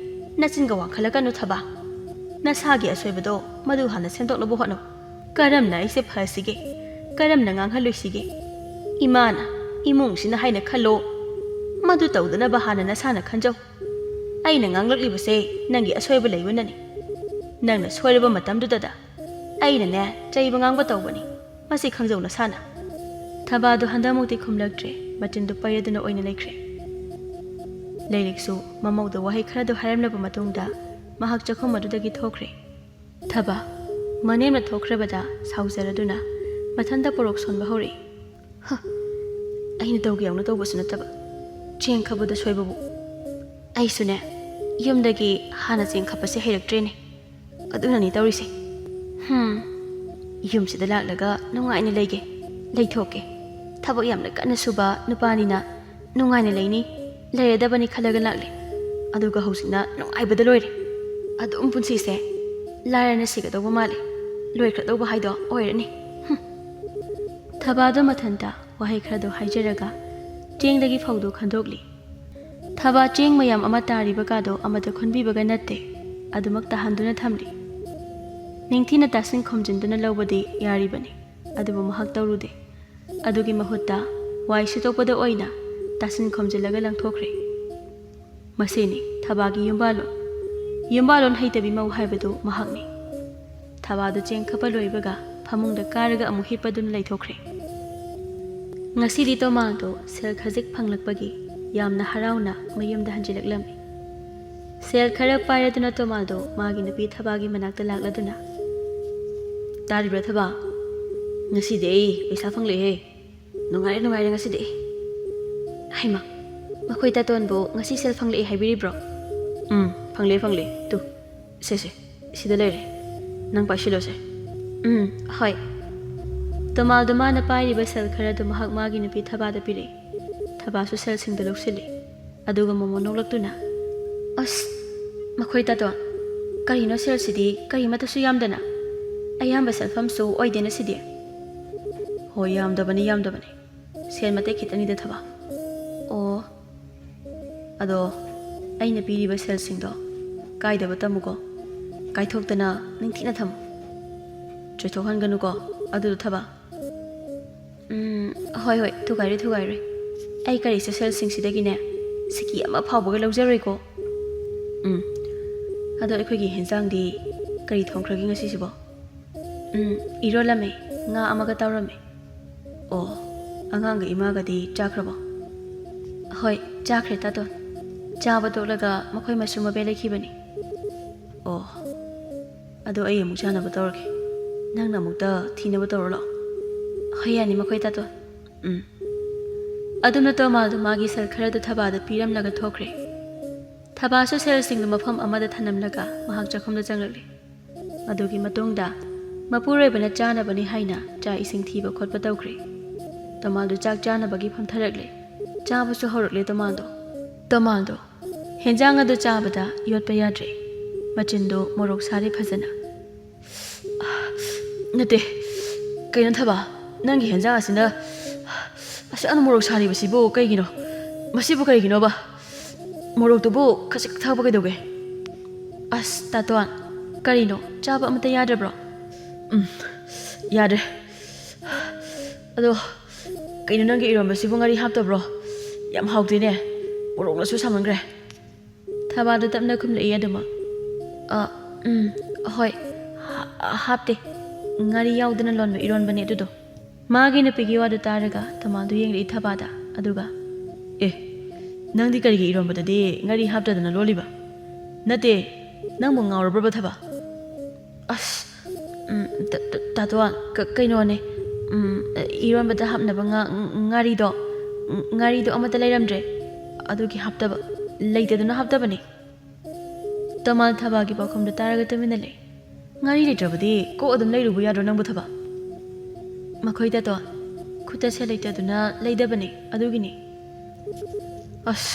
ꯅꯆꯤꯟꯒ ꯋꯥꯡꯈꯠꯂꯛꯀꯅꯨ ꯊꯕꯥ, ꯅꯁꯥꯒꯤ ꯑꯁꯣꯏꯕꯗꯣ ꯃꯗꯨ ꯍꯥꯟꯅ ꯁꯦꯝꯗꯣꯛꯅꯕ ꯍꯣꯠꯅꯧ꯫ ꯀꯔꯝꯅ ꯑꯩꯁꯦ ꯐꯁꯤꯒꯦ, ꯀꯔꯝꯅ ꯉꯥꯡꯍꯜꯂꯣꯏꯁꯤꯒꯦ? ꯏꯃꯥꯅ ꯏꯃꯨꯡꯁꯤꯅ ꯍꯥꯏꯅ ꯈꯜꯂꯣ, ꯃꯗꯨ ꯇꯧꯗꯅꯕ ꯍꯥꯟꯅ ꯅꯁꯥꯅ ꯈꯟꯖꯧ꯫ ꯑꯩꯅ ꯉꯥꯡꯂꯛꯂꯤꯕꯁꯦ ꯅꯪꯒꯤ ꯑꯁꯣꯏꯕ ꯂꯩꯕꯅꯅꯤ꯫ ꯅꯪꯅ ꯁꯣꯏꯔꯕ ꯃꯇꯝꯗꯨꯗ ꯑꯩꯅꯅꯦ ꯆꯩꯕ ꯉꯥꯡꯕ ꯇꯧꯕꯅꯤ, ꯃꯁꯤ ꯈꯪꯖꯧ ꯅꯁꯥꯅ꯫ ꯊꯕꯥꯗꯨ ꯍꯟꯗꯛꯃꯨꯛꯇꯤ ꯈꯨꯝꯂꯛꯇ꯭ꯔꯦ, ꯃꯆꯤꯟꯗꯨ ꯄꯩꯔꯗꯨꯅ ꯑꯣꯏꯅ ꯂꯩꯈ꯭ꯔꯦ꯫ ꯂꯩꯔꯤꯛꯁꯨ ꯃꯃꯧꯗ ꯋꯥꯍꯩ ꯈꯔꯗꯨ ꯍꯥꯏꯔꯝꯂꯕ ꯃꯇꯨꯡꯗ ꯃꯍꯥꯛ ꯆꯥꯛꯈꯨꯝ ꯑꯗꯨꯗꯒꯤ ꯊꯣꯛꯈ꯭ꯔꯦ꯫ ꯊꯕꯥ ꯃꯅꯦꯝꯅ ꯊꯣꯛꯈ꯭ꯔꯕꯗ ꯁꯥꯎꯖꯔꯗꯨꯅ ꯃꯊꯟꯇ ꯄꯣꯔꯣꯛ ꯁꯣꯟꯕ ꯍꯧꯔꯛꯏ꯫ ꯑꯩꯅ ꯇꯧꯒꯦ ꯌꯥꯎꯅ ꯇꯧꯕꯁꯨ ꯅꯠꯇꯕ, ꯆꯦꯡ ꯈꯞꯄꯗ ꯁꯣꯏꯕꯕꯨ꯫ ꯑꯩꯁꯨꯅꯦ ꯌꯨꯝꯗꯒꯤ ꯍꯥꯟꯅ ꯆꯦꯡ ꯈꯞꯄꯁꯦ ꯍꯩꯔꯛꯇ꯭ꯔꯦꯅꯦ, ꯑꯗꯨꯅꯅꯤ ꯇꯧꯔꯤꯁꯦ꯫ ꯌꯨꯝꯁꯤꯗ ꯂꯥꯛꯂꯒ ꯅꯨꯡꯉꯥꯏꯅ ꯂꯩꯊꯣꯛꯀꯦ, ꯊꯕꯛ ꯌꯥꯝꯅ ꯀꯟꯅ ꯁꯨꯕ ꯅꯨꯄꯥꯅꯤꯅ ꯅꯨꯡꯉꯥꯏꯅ ꯂꯩꯔꯗꯕꯅꯤ ꯈꯜꯂꯒ ꯂꯥꯛꯂꯦ, ꯑꯗꯨꯒ ꯍꯧꯖꯤꯛꯅ ꯅꯨꯡꯉꯥꯏꯕꯗ ꯂꯣꯏꯔꯦ꯫ ꯑꯗꯨꯝ ꯄꯨꯟꯁꯤꯁꯦ ꯂꯥꯏꯔꯅ ꯁꯤꯒꯗꯧꯕ ꯃꯥꯜꯂꯦ, ꯂꯣꯏꯈ꯭ꯔꯗꯧꯕ ꯍꯥꯏꯗꯣ ꯑꯣꯏꯔꯅꯤ꯫ ꯊꯕꯥꯗꯨ ꯃꯊꯟꯇ ꯋꯥꯍꯩ ꯈꯔꯗꯣ ꯍꯥꯏꯖꯔꯒ ꯆꯦꯡꯗꯒꯤ ꯐꯧꯗꯨ ꯈꯟꯗꯣꯛꯂꯤ꯫ ꯊꯕꯥ ꯆꯦꯡ ꯃꯌꯥꯝ ꯑꯃ ꯇꯥꯔꯤꯕꯒꯗꯣ ꯑꯃꯠꯇ ꯈꯨꯟꯕꯤꯕꯒ ꯅꯠꯇꯦ, ꯑꯗꯨꯃꯛ ꯇꯥꯍꯟꯗꯨꯅ ꯊꯝꯂꯤ꯫ ꯅꯤꯡꯊꯤꯅ ꯇꯥꯁꯤꯟ ꯈꯣꯝꯖꯤꯟꯗꯨꯅ ꯂꯧꯕꯗꯤ ꯌꯥꯔꯤꯕꯅꯤ, ꯑꯗꯨꯕꯨ ꯃꯍꯥꯛ ꯇꯧꯔꯨꯗꯦ꯫ ꯑꯗꯨꯒꯤ ꯃꯍꯨꯠꯇ ꯋꯥꯏ ꯁꯤꯠꯇꯣꯛꯄꯗ ꯑꯣꯏꯅ ꯇꯥꯁꯤꯟ ꯈꯣꯝꯖꯤꯜꯂꯒ ꯂꯪꯊꯣꯛꯈ꯭ꯔꯦ꯫ ꯃꯁꯤꯅꯤ ꯊꯕꯥꯒꯤ ꯌꯨꯝꯕꯥꯂꯣꯟ ꯍꯩꯇꯕꯤ ꯃꯧ ꯍꯥꯏꯕꯗꯨ ꯃꯍꯥꯛꯅꯤ꯫ ꯊꯕꯥꯗꯨ ꯆꯦꯡ ꯈꯞꯄ ꯂꯣꯏꯕꯒ ꯐꯃꯨꯡꯗ ꯀꯥꯔꯒ ꯑꯃꯨꯛ ꯍꯤꯞꯄꯗꯨꯅ ꯂꯩꯊꯣꯛꯈ꯭ꯔꯦ꯫ ꯉꯁꯤꯗꯤ ꯇꯣꯃꯥꯗꯣ ꯁꯦꯜ ꯈꯖꯤꯛ ꯐꯪꯂꯛꯄꯒꯤ ꯌꯥꯝꯅ ꯍꯔꯥꯎꯅ ꯃꯌꯨꯝꯗ ꯍꯟꯖꯤꯜꯂꯛꯂꯝꯃꯤ꯫ ꯁꯦꯜ ꯈꯔ パイꯔꯗꯨꯅ ꯇꯣꯃꯥꯗꯣ ꯃꯥꯒꯤ ꯅꯨꯄꯤ ꯊꯕꯥꯒꯤ ꯃꯅꯥꯛꯇ ꯂꯥꯛꯂꯗꯨꯅ, ꯇꯥꯔꯤꯕ꯭ꯔꯥ ꯊꯕꯥ? ꯉꯁꯤꯗꯤ ꯑꯩ ꯄꯩꯁꯥ ꯐꯪꯂꯛꯑꯦ, ꯅꯨꯡꯉꯥꯏꯔꯦ ꯉꯁꯤꯗꯤ꯫ ꯍꯩꯃꯥ, ꯃꯈꯣꯏ ꯇꯥꯇꯣꯟꯕꯨ ꯉꯁꯤ ꯁꯦꯜ ꯐꯪꯂꯛꯑꯦ ꯍꯥꯏꯕꯤꯔꯤꯕ꯭ꯔꯣ? ꯐꯪꯂꯦ, ꯇꯨ ꯁꯦ ꯁꯤꯗ ꯂꯩꯔꯦ, ꯅꯪ ꯄꯥꯏꯁꯤꯜꯂꯣꯁꯦ꯫ ꯍꯣꯏ꯫ ꯇꯣꯃꯥꯗꯣ ꯃꯥꯅ ꯄꯥꯏꯔꯤꯕ ꯁꯦꯜ ꯈꯔꯗꯨ ꯃꯍꯥꯛ ꯃꯥꯒꯤ ꯅꯨꯄꯤ ꯊꯕꯥꯗ ꯄꯤꯔꯛꯏ꯫ ꯊꯕꯥꯁꯨ ꯁꯦꯜꯁꯤꯡꯗꯨ ꯂꯧꯁꯤꯜꯂꯤ, ꯑꯗꯨꯒ ꯃꯣꯃꯣ ꯅꯣꯛꯂꯛꯇꯨꯅ, ꯑꯁ, ꯃꯈꯣꯏ ꯇꯥꯇꯣꯟ, ꯀꯔꯤꯅꯣ ꯁꯦꯜꯁꯤꯗꯤ ꯀꯔꯤꯃꯠꯇꯁꯨ ꯌꯥꯝꯗꯅ? ꯑꯌꯥꯝꯕ ꯁꯦꯜꯐꯝꯁꯨ ꯑꯣꯏꯗꯦꯅ ꯁꯤꯗꯤ꯫ ꯍꯣꯏ, ꯌꯥꯝꯗꯕꯅꯤ, ꯁꯦꯜ ꯃꯇꯦꯛ ꯈꯤꯇꯅꯤꯗ ꯊꯕꯥ꯫ ꯑꯣ, ꯑꯗꯣ ꯑꯩꯅ ꯄꯤꯔꯤꯕ ꯁꯦꯜꯁꯤꯡꯗꯣ ꯀꯥꯏꯗꯕ ꯇꯝꯃꯨꯀꯣ, ꯀꯥꯏꯊꯣꯛꯇꯅ ꯅꯤꯡꯊꯤꯅ ꯊꯝꯃꯨ, ꯆꯣꯏꯊꯣꯛꯍꯟꯒꯅꯨꯀꯣ ꯑꯗꯨꯗꯣ ꯊꯕꯥ꯫ ꯍꯣꯏ, ꯊꯨꯒꯥꯏꯔꯣꯏ꯫ ꯑꯩ ꯀꯔꯤꯁꯨ ꯁꯦꯜꯁꯤꯡꯁꯤꯗꯒꯤꯅꯦ ꯁꯤꯀꯤ ꯑꯃ ꯐꯥꯎꯕꯒ ꯂꯧꯖꯔꯣꯏꯀꯣ꯫ ꯑꯗꯣ ꯑꯩꯈꯣꯏꯒꯤ ꯍꯦꯟꯖꯥꯡꯗꯤ ꯀꯔꯤ ꯊꯣꯡꯈ꯭ꯔꯒꯦ ꯉꯁꯤꯁꯤꯕꯣ? ꯏꯔꯣꯜꯂꯝꯃꯦ, ꯉꯥ ꯑꯃꯒ ꯇꯧꯔꯝꯃꯦ꯫ ꯑꯣ, ꯑꯉꯥꯡꯒ ꯏꯃꯥꯒꯗꯤ ꯆꯥꯈ꯭ꯔꯕꯣ? ꯍꯣꯏ, ꯆꯥꯈ꯭ꯔꯦ ꯇꯥꯇꯣꯟ, ꯆꯥꯕ ꯇꯣꯛꯂꯒ ꯃꯈꯣꯏ ꯃꯁꯨ ꯃꯕꯦ ꯂꯩꯈꯤꯕꯅꯤ꯫ ꯑꯣ, ꯑꯗꯣ ꯑꯩ ꯑꯃꯨꯛ ꯆꯥꯅꯕ ꯇꯧꯔꯒꯦ, ꯅꯪꯅ ꯑꯃꯨꯛꯇ ꯊꯤꯅꯕ ꯇꯧꯔꯣ ꯂꯥꯛꯑꯣ꯫ ꯍꯣꯏ, ꯌꯥꯅꯤ ꯃꯈꯣꯏ ꯇꯥꯇꯣꯟ꯫ ꯑꯗꯨꯅ ꯇꯣꯃꯥꯗꯣ ꯃꯥꯒꯤ ꯁꯦꯜ ꯈꯔꯗꯨ ꯊꯕꯥꯗ ꯄꯤꯔꯝꯂꯒ ꯊꯣꯛꯈ꯭ꯔꯦ꯫ ꯊꯕꯥꯁꯨ ꯁꯦꯜꯁꯤꯡꯗꯨ ꯃꯐꯝ ꯑꯃꯗ ꯊꯅꯝꯂꯒ ꯃꯍꯥꯛ ꯆꯥꯛꯈꯨꯝꯗ ꯆꯪꯂꯛꯂꯤ꯫ ꯑꯗꯨꯒꯤ ꯃꯇꯨꯡꯗ ꯃꯄꯨꯔꯣꯏꯕꯅ ꯆꯥꯅꯕꯅꯤ ꯍꯥꯏꯅ ꯆꯥꯛ ꯏꯁꯤꯡ ꯊꯤꯕ ꯈꯣꯠꯄ ꯇꯧꯈ꯭ꯔꯦ꯫ ꯇꯣꯃꯥꯗꯣ ꯆꯥꯛ ꯆꯥꯅꯕꯒꯤ ꯐꯝꯊꯔꯛꯂꯦ, ꯆꯥꯕꯁꯨ ꯍꯧꯔꯛꯂꯦ ꯇꯣꯃꯥꯗꯣ꯫ ꯍꯦꯟꯖꯥꯡ ꯑꯗꯨ ꯆꯥꯕꯗ ꯌꯣꯠꯄ ꯌꯥꯗ꯭ꯔꯦ, ꯃꯆꯤꯟꯗꯣ ꯃꯣꯔꯣꯛ ꯁꯥꯔꯦ ꯐꯖꯅ ꯅꯠꯇꯦ ꯀꯩꯅꯣ ꯊꯕ ꯅꯪꯒꯤ ꯍꯦꯟꯖꯥꯡ ꯑꯁꯤꯅ ꯑꯁꯨꯛꯌꯥꯝꯅ ꯃꯣꯔꯣꯛ ꯁꯥꯔꯤꯕꯁꯤꯕꯨ ꯀꯩꯒꯤꯅꯣ ꯃꯁꯤꯕꯨ ꯀꯔꯤꯒꯤꯅꯣꯕ ꯃꯣꯔꯣꯛꯇꯨꯕꯨ ꯈꯖꯤꯛ ꯊꯥꯛꯄ ꯀꯩꯗꯧꯒꯦ ꯑꯁ ꯇꯥꯇꯣꯟ ꯀꯔꯤꯅꯣ ꯆꯥꯕ ꯑꯃꯠꯇ ꯌꯥꯗ꯭ꯔꯕ꯭ꯔꯣ ꯌꯥꯗ꯭ꯔꯦ ꯑꯗꯣ ꯀꯩꯅꯣ ꯅꯪꯒꯤ ꯏꯔꯣꯟꯕꯁꯤꯕꯨ ꯉꯥꯔꯤ ꯍꯥꯞꯇꯕ꯭ꯔꯣ ꯌꯥꯝ ꯍꯥꯎꯇꯦꯅꯦ ꯃꯣꯔꯣꯛꯅꯁꯨ ꯁꯥꯃꯟꯈ꯭ꯔꯦ ꯊꯕꯥꯗꯣ ꯇꯞꯅ ꯈꯨꯝꯂꯛꯏ ꯑꯗꯨꯃꯛ ꯍꯣꯏ ꯍꯥꯞꯇꯦ ꯉꯥꯔꯤ ꯌꯥꯎꯗꯅ ꯂꯣꯟꯕ ꯏꯔꯣꯟꯕꯅꯦ ꯑꯗꯨꯗꯣ ꯃꯥꯒꯤ ꯅꯨꯄꯤꯒꯤ ꯋꯥꯗꯨ ꯇꯥꯔꯒ ꯇꯣꯃꯥꯜꯗꯣ ꯌꯦꯡꯂꯛꯏ ꯊꯕꯥꯗ ꯑꯗꯨꯒ ꯅꯪꯗꯤ ꯀꯔꯤꯒꯤ ꯏꯔꯣꯟꯕꯗꯗꯤ ꯉꯥꯔꯤ ꯍꯥꯞꯇꯗꯅ ꯂꯣꯜꯂꯤꯕ ꯅꯠꯇꯦ ꯅꯪꯕꯨ ꯉꯥꯎꯔꯕ꯭ꯔꯕ ꯊꯕ ꯑꯁ ꯇꯥꯇꯣꯟ ꯀꯩꯅꯣꯅꯦ 이런부터 합나봐 ngari도 amata layramdre adugi haptaba leitaduna haptabani tamal thabagi pakhumda taraga tumina lei ngari leitrabadi ko adum leirubu yadro nangbu thaba makhoida to khuta se leitaduna leidabani adugini as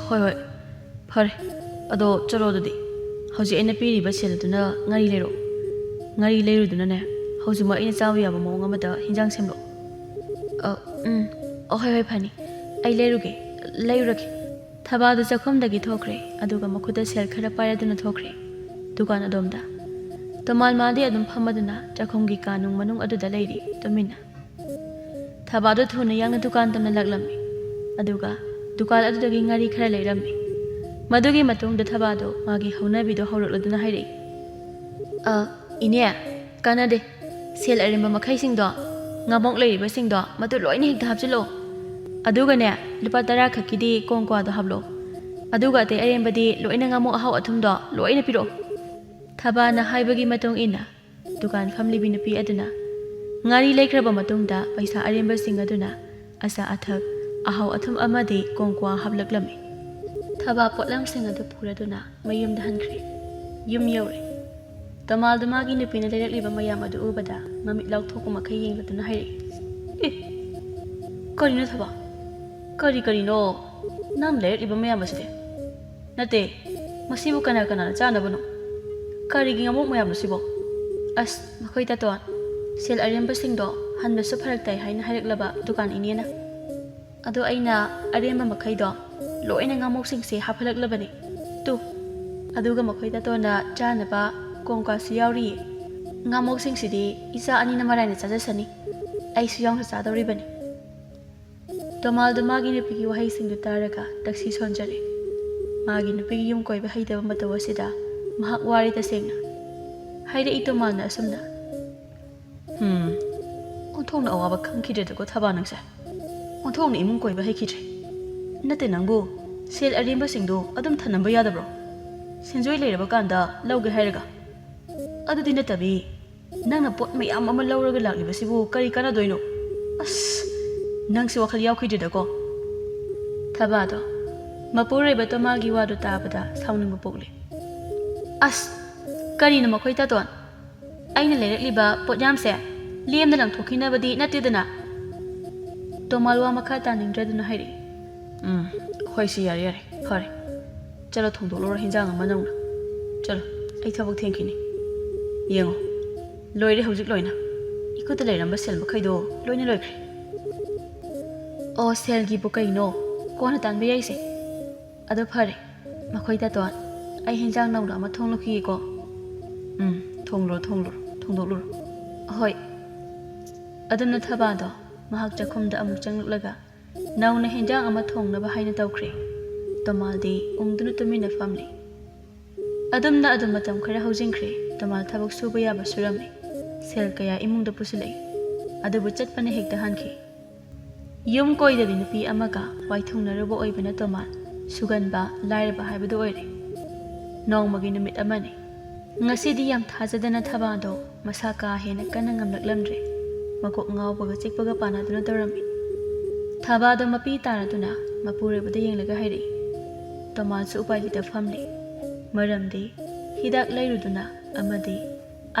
hoi phare ado chalo dudi hauji aina piriba seladuna ngari leiruduna ne hauji ma aina chawu yaba mawng amada hinjang semlo hoi phani ai leirurage ꯊꯕꯥꯗꯨ ꯆꯥꯛꯈꯨꯝꯗꯒꯤ ꯊꯣꯛꯈ꯭ꯔꯦ ꯑꯗꯨꯒ ꯃꯈꯨꯠꯇ ꯁꯦꯜ ꯈꯔ ꯄꯥꯏꯔꯗꯨꯅ ꯊꯣꯛꯈ꯭ꯔꯦ ꯗꯨꯀꯥꯟ ꯑꯗꯣꯝꯗ ꯇꯣꯃꯥꯜ ꯃꯥꯗꯤ ꯑꯗꯨꯝ ꯐꯝꯃꯗꯨꯅ ꯆꯥꯛꯈꯨꯝꯒꯤ ꯀꯥꯅꯨꯡ ꯃꯅꯨꯡ ꯑꯗꯨꯗ ꯂꯩꯔꯤ ꯇꯨꯃꯤꯟꯅ ꯊꯕꯥꯗꯨ ꯊꯨꯅ ꯌꯥꯡꯅ ꯗꯨꯀꯥꯟ ꯇꯝꯅ ꯂꯥꯛꯂꯝꯃꯤ ꯑꯗꯨꯒ ꯗꯨꯀꯥꯟ ꯑꯗꯨꯗꯒꯤ ꯉꯥꯔꯤ ꯈꯔ ꯂꯩꯔꯝꯃꯤ ꯃꯗꯨꯒꯤ ꯃꯇꯨꯡꯗ ꯊꯕꯥꯗꯨ ꯃꯥꯒꯤ ꯍꯧꯅꯕꯤꯗꯣ ꯍꯧꯔꯛꯂꯗꯨꯅ ꯍꯥꯏꯔꯛꯏ ꯏꯅꯦ ꯀꯥꯟꯅꯗꯦ ꯁꯦꯜ ꯑꯔꯦꯝꯕ ꯃꯈꯩꯁꯤꯡꯗꯣ ꯉꯥꯃꯣꯛ ꯂꯩꯔꯤꯕꯁꯤꯡꯗꯣ ꯃꯗꯨ ꯂꯣꯏꯅ ꯍꯦꯛꯇ ꯍꯥꯞꯆꯤꯜꯂꯛꯑꯣ ꯑꯗꯨꯒꯅꯦ ꯂꯨꯄꯥ 10 ꯈꯛꯀꯤꯗꯤ ꯀꯣꯡꯀ꯭ꯋꯥꯗꯣ ꯍꯥꯞꯂꯣ ꯑꯗꯨꯒ ꯑꯇꯩ ꯑꯔꯦꯝꯕꯗꯤ ꯂꯣꯏꯅ ꯉꯥꯃꯣꯛ ꯑꯍꯥꯎ ꯑꯊꯨꯝꯗꯣ ꯂꯣꯏꯅ ꯄꯤꯔꯛꯑꯣ ꯊꯕꯥꯅ ꯍꯥꯏꯕꯒꯤ ꯃꯇꯨꯡ ꯏꯟꯅ ꯗꯨꯀꯥꯟ ꯐꯝꯂꯤꯕꯤ ꯅꯨꯄꯤ ꯑꯗꯨꯅ ꯉꯥꯔꯤ ꯂꯩꯈ꯭ꯔꯕ ꯃꯇꯨꯡꯗ ꯄꯩꯁꯥ ꯑꯔꯦꯝꯕꯁꯤꯡ ꯑꯗꯨꯅ ꯑꯆꯥ ꯑꯊꯛ ꯑꯍꯥꯎ ꯑꯊꯨꯝ ꯑꯃꯗꯤ ꯀꯣꯡꯀ꯭ꯋꯥ ꯍꯥꯞꯂꯛꯂꯝꯃꯤ ꯊꯕꯥ ꯄꯣꯠꯂꯝꯁꯤꯡ ꯑꯗꯨ ꯄꯨꯔꯗꯨꯅ ꯃꯌꯨꯝꯗ ꯍꯟꯈ꯭ꯔꯦ ꯌꯨꯝ ꯌꯧꯔꯦ ꯇꯣꯃꯥꯜꯗꯨ ꯃꯥꯒꯤ ꯅꯨꯄꯤꯅ ꯂꯩꯔꯛꯂꯤꯕ ꯃꯌꯥꯝ ꯑꯗꯨ ꯎꯕꯗ ꯃꯃꯤꯠ ꯂꯥꯎꯊꯣꯛꯄ ꯃꯈꯩ ꯌꯦꯡꯂꯗꯨꯅ ꯍꯥꯏꯔꯛꯏ ꯀꯔꯤꯅꯣ ꯊꯕꯥ ꯀꯔꯤꯅꯣ ꯅꯪ ꯂꯩꯔꯛꯂꯤꯕ ꯃꯌꯥꯝ ꯑꯁꯤꯗꯤ ꯅꯠꯇꯦ ꯃꯁꯤꯕꯨ ꯀꯅꯥꯅ ꯆꯥꯅꯕꯅꯣ ꯀꯔꯤꯒꯤ ꯉꯥꯃꯣꯛ ꯃꯌꯥꯝꯅꯣ ꯁꯤꯕꯣ ꯑꯁ ꯃꯈꯣꯏ ꯇꯥꯇꯣꯟ ꯁꯦꯜ ꯑꯔꯦꯝꯕꯁꯤꯡꯗꯣ ꯍꯟꯕꯁꯨ ꯐꯔꯛ ꯇꯥꯏ ꯍꯥꯏꯅ ꯍꯥꯏꯔꯛꯂꯕ ꯗꯨꯀꯥꯟ ꯏꯅꯦꯅ ꯑꯗꯣ ꯑꯩꯅ ꯑꯔꯦꯝꯕ ꯃꯈꯩꯗꯣ ꯂꯣꯏꯅ ꯉꯥꯃꯣꯛꯁꯤꯡꯁꯦ ꯍꯥꯞꯍꯜꯂꯛꯂꯕꯅꯤ ꯇꯨ ꯑꯗꯨꯒ ꯃꯈꯣꯏ ꯇꯥꯇꯣꯟꯅ ꯆꯥꯅꯕ ꯀꯣꯡꯀ꯭ꯋꯥꯁꯨ ꯌꯥꯎꯔꯤꯌꯦ ꯉꯥꯃꯣꯛꯁꯤꯡꯁꯤꯗꯤ ꯏꯆꯥ ꯑꯅꯤꯅ ꯃꯔꯥꯏꯅ ꯆꯥꯖꯁꯅꯤ ꯑꯩꯁꯨ ꯌꯥꯎꯅ ꯆꯥꯗꯧꯔꯤꯕꯅꯤ ꯇꯣꯃꯥꯜꯗꯨ ꯃꯥꯒꯤ ꯅꯨꯄꯤꯒꯤ ꯋꯥꯍꯩꯁꯤꯡꯗꯨ ꯇꯥꯔꯒ ꯇꯛꯁꯤ ꯁꯣꯟꯖꯔꯦ ꯃꯥꯒꯤ ꯅꯨꯄꯤꯒꯤ ꯌꯨꯝ ꯀꯣꯏꯕ ꯍꯩꯇꯕ ꯃꯇꯧ ꯑꯁꯤꯗ ꯃꯍꯥꯛ ꯋꯥꯔꯤ ꯇꯁꯦꯡꯅ ꯍꯥꯏꯔꯛꯏ ꯇꯣꯃꯥꯜꯅ ꯑꯁꯨꯝꯅ ꯑꯣꯟꯊꯣꯛꯅ ꯑꯋꯥꯕ ꯈꯪꯈꯤꯗ꯭ꯔꯦꯗꯀꯣ ꯊꯕꯥ ꯅꯪꯁꯦ ꯑꯣꯟꯊꯣꯛꯅ ꯏꯃꯨꯡ ꯀꯣꯏꯕ ꯍꯩꯈꯤꯗ꯭ꯔꯦ ꯅꯠꯇꯦ ꯅꯪꯕꯨ ꯁꯦꯜ ꯑꯔꯦꯝꯕꯁꯤꯡꯗꯨ ꯑꯗꯨꯝ ꯊꯅꯝꯕ ꯌꯥꯗꯕ꯭ꯔꯣ ꯁꯦꯟꯖꯣꯏ ꯂꯩꯔꯕ ꯀꯥꯟꯗ ꯂꯧꯒꯦ ꯍꯥꯏꯔꯒ ꯑꯗꯨꯗꯤ ꯅꯠꯇꯕꯤ ꯅꯪꯅ ꯄꯣꯠ ꯃꯌꯥꯝ ꯑꯃ ꯂꯧꯔꯒ ꯂꯥꯛꯂꯤꯕꯁꯤꯕꯨ ꯀꯔꯤ ꯀꯥꯟꯅꯗꯣꯏꯅꯣ ꯑꯁ ꯅꯪꯁꯤ ꯋꯥꯈꯜ ꯌꯥꯎꯈꯤꯗ꯭ꯔꯦꯗꯀꯣ ꯊꯕꯥꯗꯣ ꯃꯄꯨꯔꯣꯏꯕ ꯇꯣꯃꯥꯜꯒꯤ ꯋꯥꯗꯨ ꯇꯥꯕꯗ ꯁꯥꯎꯅꯤꯡꯕ ꯄꯣꯛꯂꯤ ꯑꯁ ꯀꯔꯤꯅꯣ ꯃꯈꯣꯏ ꯇꯥꯇꯣꯟ ꯑꯩꯅ ꯂꯩꯔꯛꯂꯤꯕ ꯄꯣꯠꯌꯥꯝꯁꯦ ꯂꯦꯝꯅ ꯂꯪꯊꯣꯛꯈꯤꯅꯕꯗꯤ ꯅꯠꯇꯦꯗꯅ ꯇꯣꯃꯥꯜ ꯋꯥ ꯃꯈꯥ ꯇꯥꯅꯤꯡꯗ꯭ꯔꯗꯨꯅ ꯍꯥꯏꯔꯛꯏ ꯍꯣꯏ ꯁꯤ ꯌꯥꯔꯦ ꯐꯔꯦ ꯆꯠꯂꯣ ꯊꯣꯡꯗꯣꯛꯂꯨꯔꯣ ꯍꯤꯟꯖꯥꯡ ꯑꯃ ꯅꯧꯅ ꯆꯠꯂꯣ ꯑꯩ ꯊꯕꯛ ꯊꯦꯡꯈꯤꯅꯤ ꯌꯦꯡꯉꯣ ꯂꯣꯏꯔꯦ ꯍꯧꯖꯤꯛ ꯂꯣꯏꯅ ꯏꯈꯨꯠꯇ ꯂꯩꯔꯝꯕ ꯁꯦꯜ ꯃꯈꯩꯗꯣ ꯂꯣꯏꯅ ꯂꯣꯏꯈ꯭ꯔꯦ ꯁꯦꯜꯒꯤꯕꯨ ꯀꯩꯅꯣ ꯀꯣꯟꯅ ꯇꯥꯟꯕ ꯌꯥꯏꯁꯦ ꯑꯗꯣ ꯐꯔꯦ ꯃꯈꯣꯏ ꯇꯥꯇꯣꯟ ꯑꯩ ꯍꯤꯟꯖꯥꯡ ꯅꯧꯅ ꯑꯃ ꯊꯣꯡꯂꯛꯈꯤꯒꯦꯀꯣ ꯊꯣꯡꯗꯣꯛꯂꯨꯔꯣ ꯍꯣꯏ ꯑꯗꯨꯝꯅ ꯊꯕꯥꯗꯣ ꯃꯍꯥꯛ ꯆꯥꯛꯈꯨꯝꯗ ꯑꯃꯨꯛ ꯆꯪꯂꯛꯂꯒ ꯅꯧꯅ ꯍꯤꯟꯖꯥꯡ ꯑꯃ ꯊꯣꯡꯅꯕ ꯍꯥꯏꯅ ꯇꯧꯈ꯭ꯔꯦ ꯇꯣꯃꯥꯜꯗꯤ ꯎꯪꯗꯨꯅ ꯇꯨꯃꯤꯟꯅ ꯐꯝꯂꯤ ꯑꯗꯨꯝꯅ ꯑꯗꯨꯝ ꯃꯇꯝ ꯈꯔ ꯍꯧꯖꯤꯟꯈ꯭ꯔꯦ ꯇꯣꯃꯥꯜ ꯊꯕꯛ ꯁꯨꯕ ꯌꯥꯕ ꯁꯨꯔꯝꯃꯤ ꯁꯦꯜ ꯀꯌꯥ ꯏꯃꯨꯡꯗ ꯄꯨꯁꯤꯜꯂꯛꯏ ꯑꯗꯨꯕꯨ ꯆꯠꯄꯅ ꯍꯦꯛꯇ ꯍꯟꯈꯤ ꯌꯨꯝ ꯀꯣꯏꯗꯕꯤ ꯅꯨꯄꯤ ꯑꯃꯒ ꯋꯥꯏꯊꯨꯡꯅꯔꯨꯕ ꯑꯣꯏꯕꯅ ꯇꯣꯃꯥꯜ ꯁꯨꯒꯟꯕ ꯂꯥꯏꯔꯕ ꯍꯥꯏꯕꯗꯨ ꯑꯣꯏꯔꯦ ꯅꯣꯡꯃꯒꯤ ꯅꯨꯃꯤꯠ ꯑꯃꯅꯤ ꯉꯁꯤꯗꯤ ꯌꯥꯝ ꯊꯥꯖꯗꯅ ꯊꯕꯥꯗꯣ ꯃꯁꯥ ꯀꯥ ꯍꯦꯟꯅ ꯀꯟꯅ ꯉꯝꯂꯛꯂꯝꯗ꯭ꯔꯦ ꯃꯀꯣꯛ ꯉꯥꯎꯕꯒ ꯆꯤꯛꯄꯒ ꯄꯥꯟꯅꯗꯨꯅ ꯇꯧꯔꯝꯃꯤ ꯊꯕꯥꯗꯣ ꯃꯄꯤ ꯇꯥꯔꯗꯨꯅ ꯃꯄꯨꯔꯣꯏꯕꯗ ꯌꯦꯡꯂꯒ ꯍꯥꯏꯔꯛꯏ ꯇꯣꯃꯥꯜꯁꯨ ꯎꯄꯥꯏ ꯂꯩꯇ ꯐꯝꯂꯤ ꯃꯔꯝꯗꯤ ꯍꯤꯗꯥꯛ ꯂꯩꯔꯨꯗꯨꯅ ꯑꯃꯗꯤ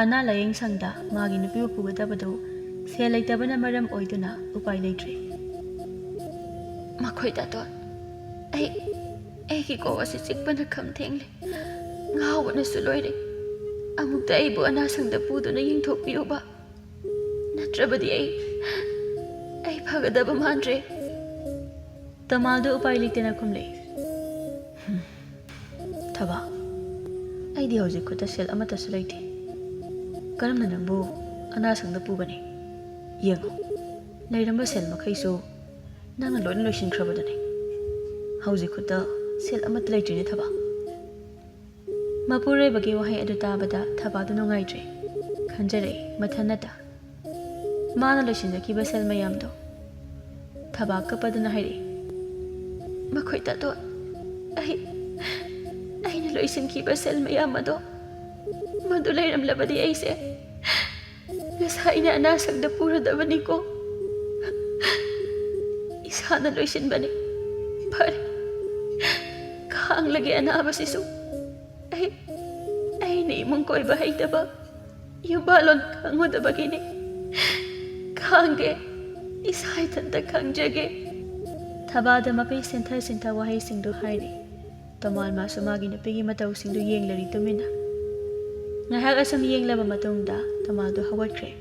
ꯑꯅꯥ ꯂꯥꯌꯦꯡ ꯁꯪꯗ ꯃꯥꯒꯤ ꯅꯨꯄꯤꯕꯨ ꯄꯨꯒꯗꯕꯗꯨ ꯁꯦꯜ ꯂꯩꯇꯕꯅ ꯃꯔꯝ ꯑꯣꯏꯗꯨꯅ ꯎꯄꯥꯏ ꯂꯩꯇ꯭ꯔꯦ ꯃꯈꯣꯏ ꯇꯥꯇꯣꯟ ꯑꯩꯒꯤ ꯀꯣꯛ ꯑꯁꯤ ꯆꯤꯛꯄꯅ ꯈꯝ ꯊꯦꯡꯂꯦ
ꯉꯥꯎꯕꯅꯁꯨ ꯂꯣꯏꯔꯦ ꯑꯃꯨꯛꯇ ꯑꯩꯕꯨ ꯑꯅꯥꯁꯪꯗ ꯄꯨꯗꯨꯅ ꯌꯦꯡꯊꯣꯛꯄꯤꯌꯨꯕ ꯅꯠꯇ꯭ꯔꯕꯗꯤ ꯑꯩ ꯐꯒꯗꯕ ꯃꯥꯟꯗ꯭ꯔꯦ
ꯇꯃꯥꯜꯗꯨ ꯎꯄꯥꯏ ꯂꯩꯇꯅ ꯈꯨꯝꯂꯛꯏ ꯊꯕꯥ ꯑꯩꯗꯤ ꯍꯧꯖꯤꯛ ꯈꯨꯠꯇ ꯁꯦꯜ ꯑꯃꯠꯇꯁꯨ ꯂꯩꯇꯦ ꯀꯔꯝꯅ ꯅꯪꯕꯨ ꯑꯅꯥꯁꯪꯗ ꯄꯨꯒꯅꯤ ꯌꯦꯡꯉꯨ ꯂꯩꯔꯝꯕ ꯁꯦꯜ ꯃꯈꯩꯁꯨ ꯅꯪꯅ ꯂꯣꯏꯅ ꯂꯣꯏꯁꯤꯟꯈ꯭ꯔꯕꯗꯨꯅꯤ ꯍꯧꯖꯤꯛ ꯈꯨꯠꯇ ꯁꯦꯜ ꯑꯃꯠꯇ ꯂꯩꯇ꯭ꯔꯤꯅꯦ ꯊꯕꯥ ꯃꯄꯨꯔꯣꯏꯕꯒꯤ ꯋꯥꯍꯩ ꯑꯗꯨ ꯇꯥꯕꯗ ꯊꯕꯥꯗꯨ ꯅꯨꯡꯉꯥꯏꯇ꯭ꯔꯦ ꯈꯟꯖꯔꯛꯏ ꯃꯊꯟꯅꯇ ꯃꯥꯅ ꯂꯣꯏꯁꯤꯟꯖꯈꯤꯕ ꯁꯦꯜ ꯃꯌꯥꯝꯗꯣ ꯊꯕꯥ ꯀꯞꯄꯗꯨꯅ ꯍꯥꯏꯔꯛꯏ
ꯃꯈꯣꯏ ꯇꯥꯇꯣꯟ ꯑꯩꯅ ꯂꯣꯏꯁꯤꯟꯈꯤꯕ ꯁꯦꯜ ꯃꯌꯥꯝ ꯑꯗꯣ ꯃꯗꯨ ꯂꯩꯔꯝꯂꯕꯗꯤ ꯑꯩꯁꯦ ꯉꯁꯥꯏꯅ ꯑꯅꯥꯁꯪꯗ ꯄꯨꯔꯗꯕꯅꯤꯀꯣ ꯏꯁꯥꯅ ꯂꯣꯏꯁꯤꯟꯕꯅꯤ ꯐꯔꯦ ꯈꯥꯡꯂꯒꯦ ꯑꯅꯥꯕꯁꯤꯁꯨ ꯑꯩꯅ ꯏꯃꯨꯡ ꯀꯣꯏꯕ ꯍꯩꯇꯕ ꯌꯨꯝꯕꯥꯂꯣꯟ ꯈꯪꯉꯨꯗꯕꯒꯤꯅꯤ ꯈꯥꯡꯒꯦ ꯏꯁꯥ ꯏꯊꯟꯇ ꯈꯪꯖꯒꯦ
ꯊꯕꯥꯗ ꯃꯄꯩ ꯁꯤꯟꯊ ꯋꯥꯍꯩꯁꯤꯡꯗꯨ ꯍꯥꯏꯔꯤ ꯇꯣꯃꯥꯜ ꯃꯥꯁꯨ ꯃꯥꯒꯤ ꯅꯨꯄꯤꯒꯤ ꯃꯇꯧꯁꯤꯡꯗꯨ ꯌꯦꯡꯂꯔꯤ ꯇꯨꯃꯤꯟꯅ ꯉꯥꯏꯍꯥꯛ ꯑꯁꯨꯝ ꯌꯦꯡꯂꯕ ꯃꯇꯨꯡꯗ ꯇꯣꯃꯥꯜꯗꯨ ꯍꯧꯒꯠꯈ꯭ꯔꯦ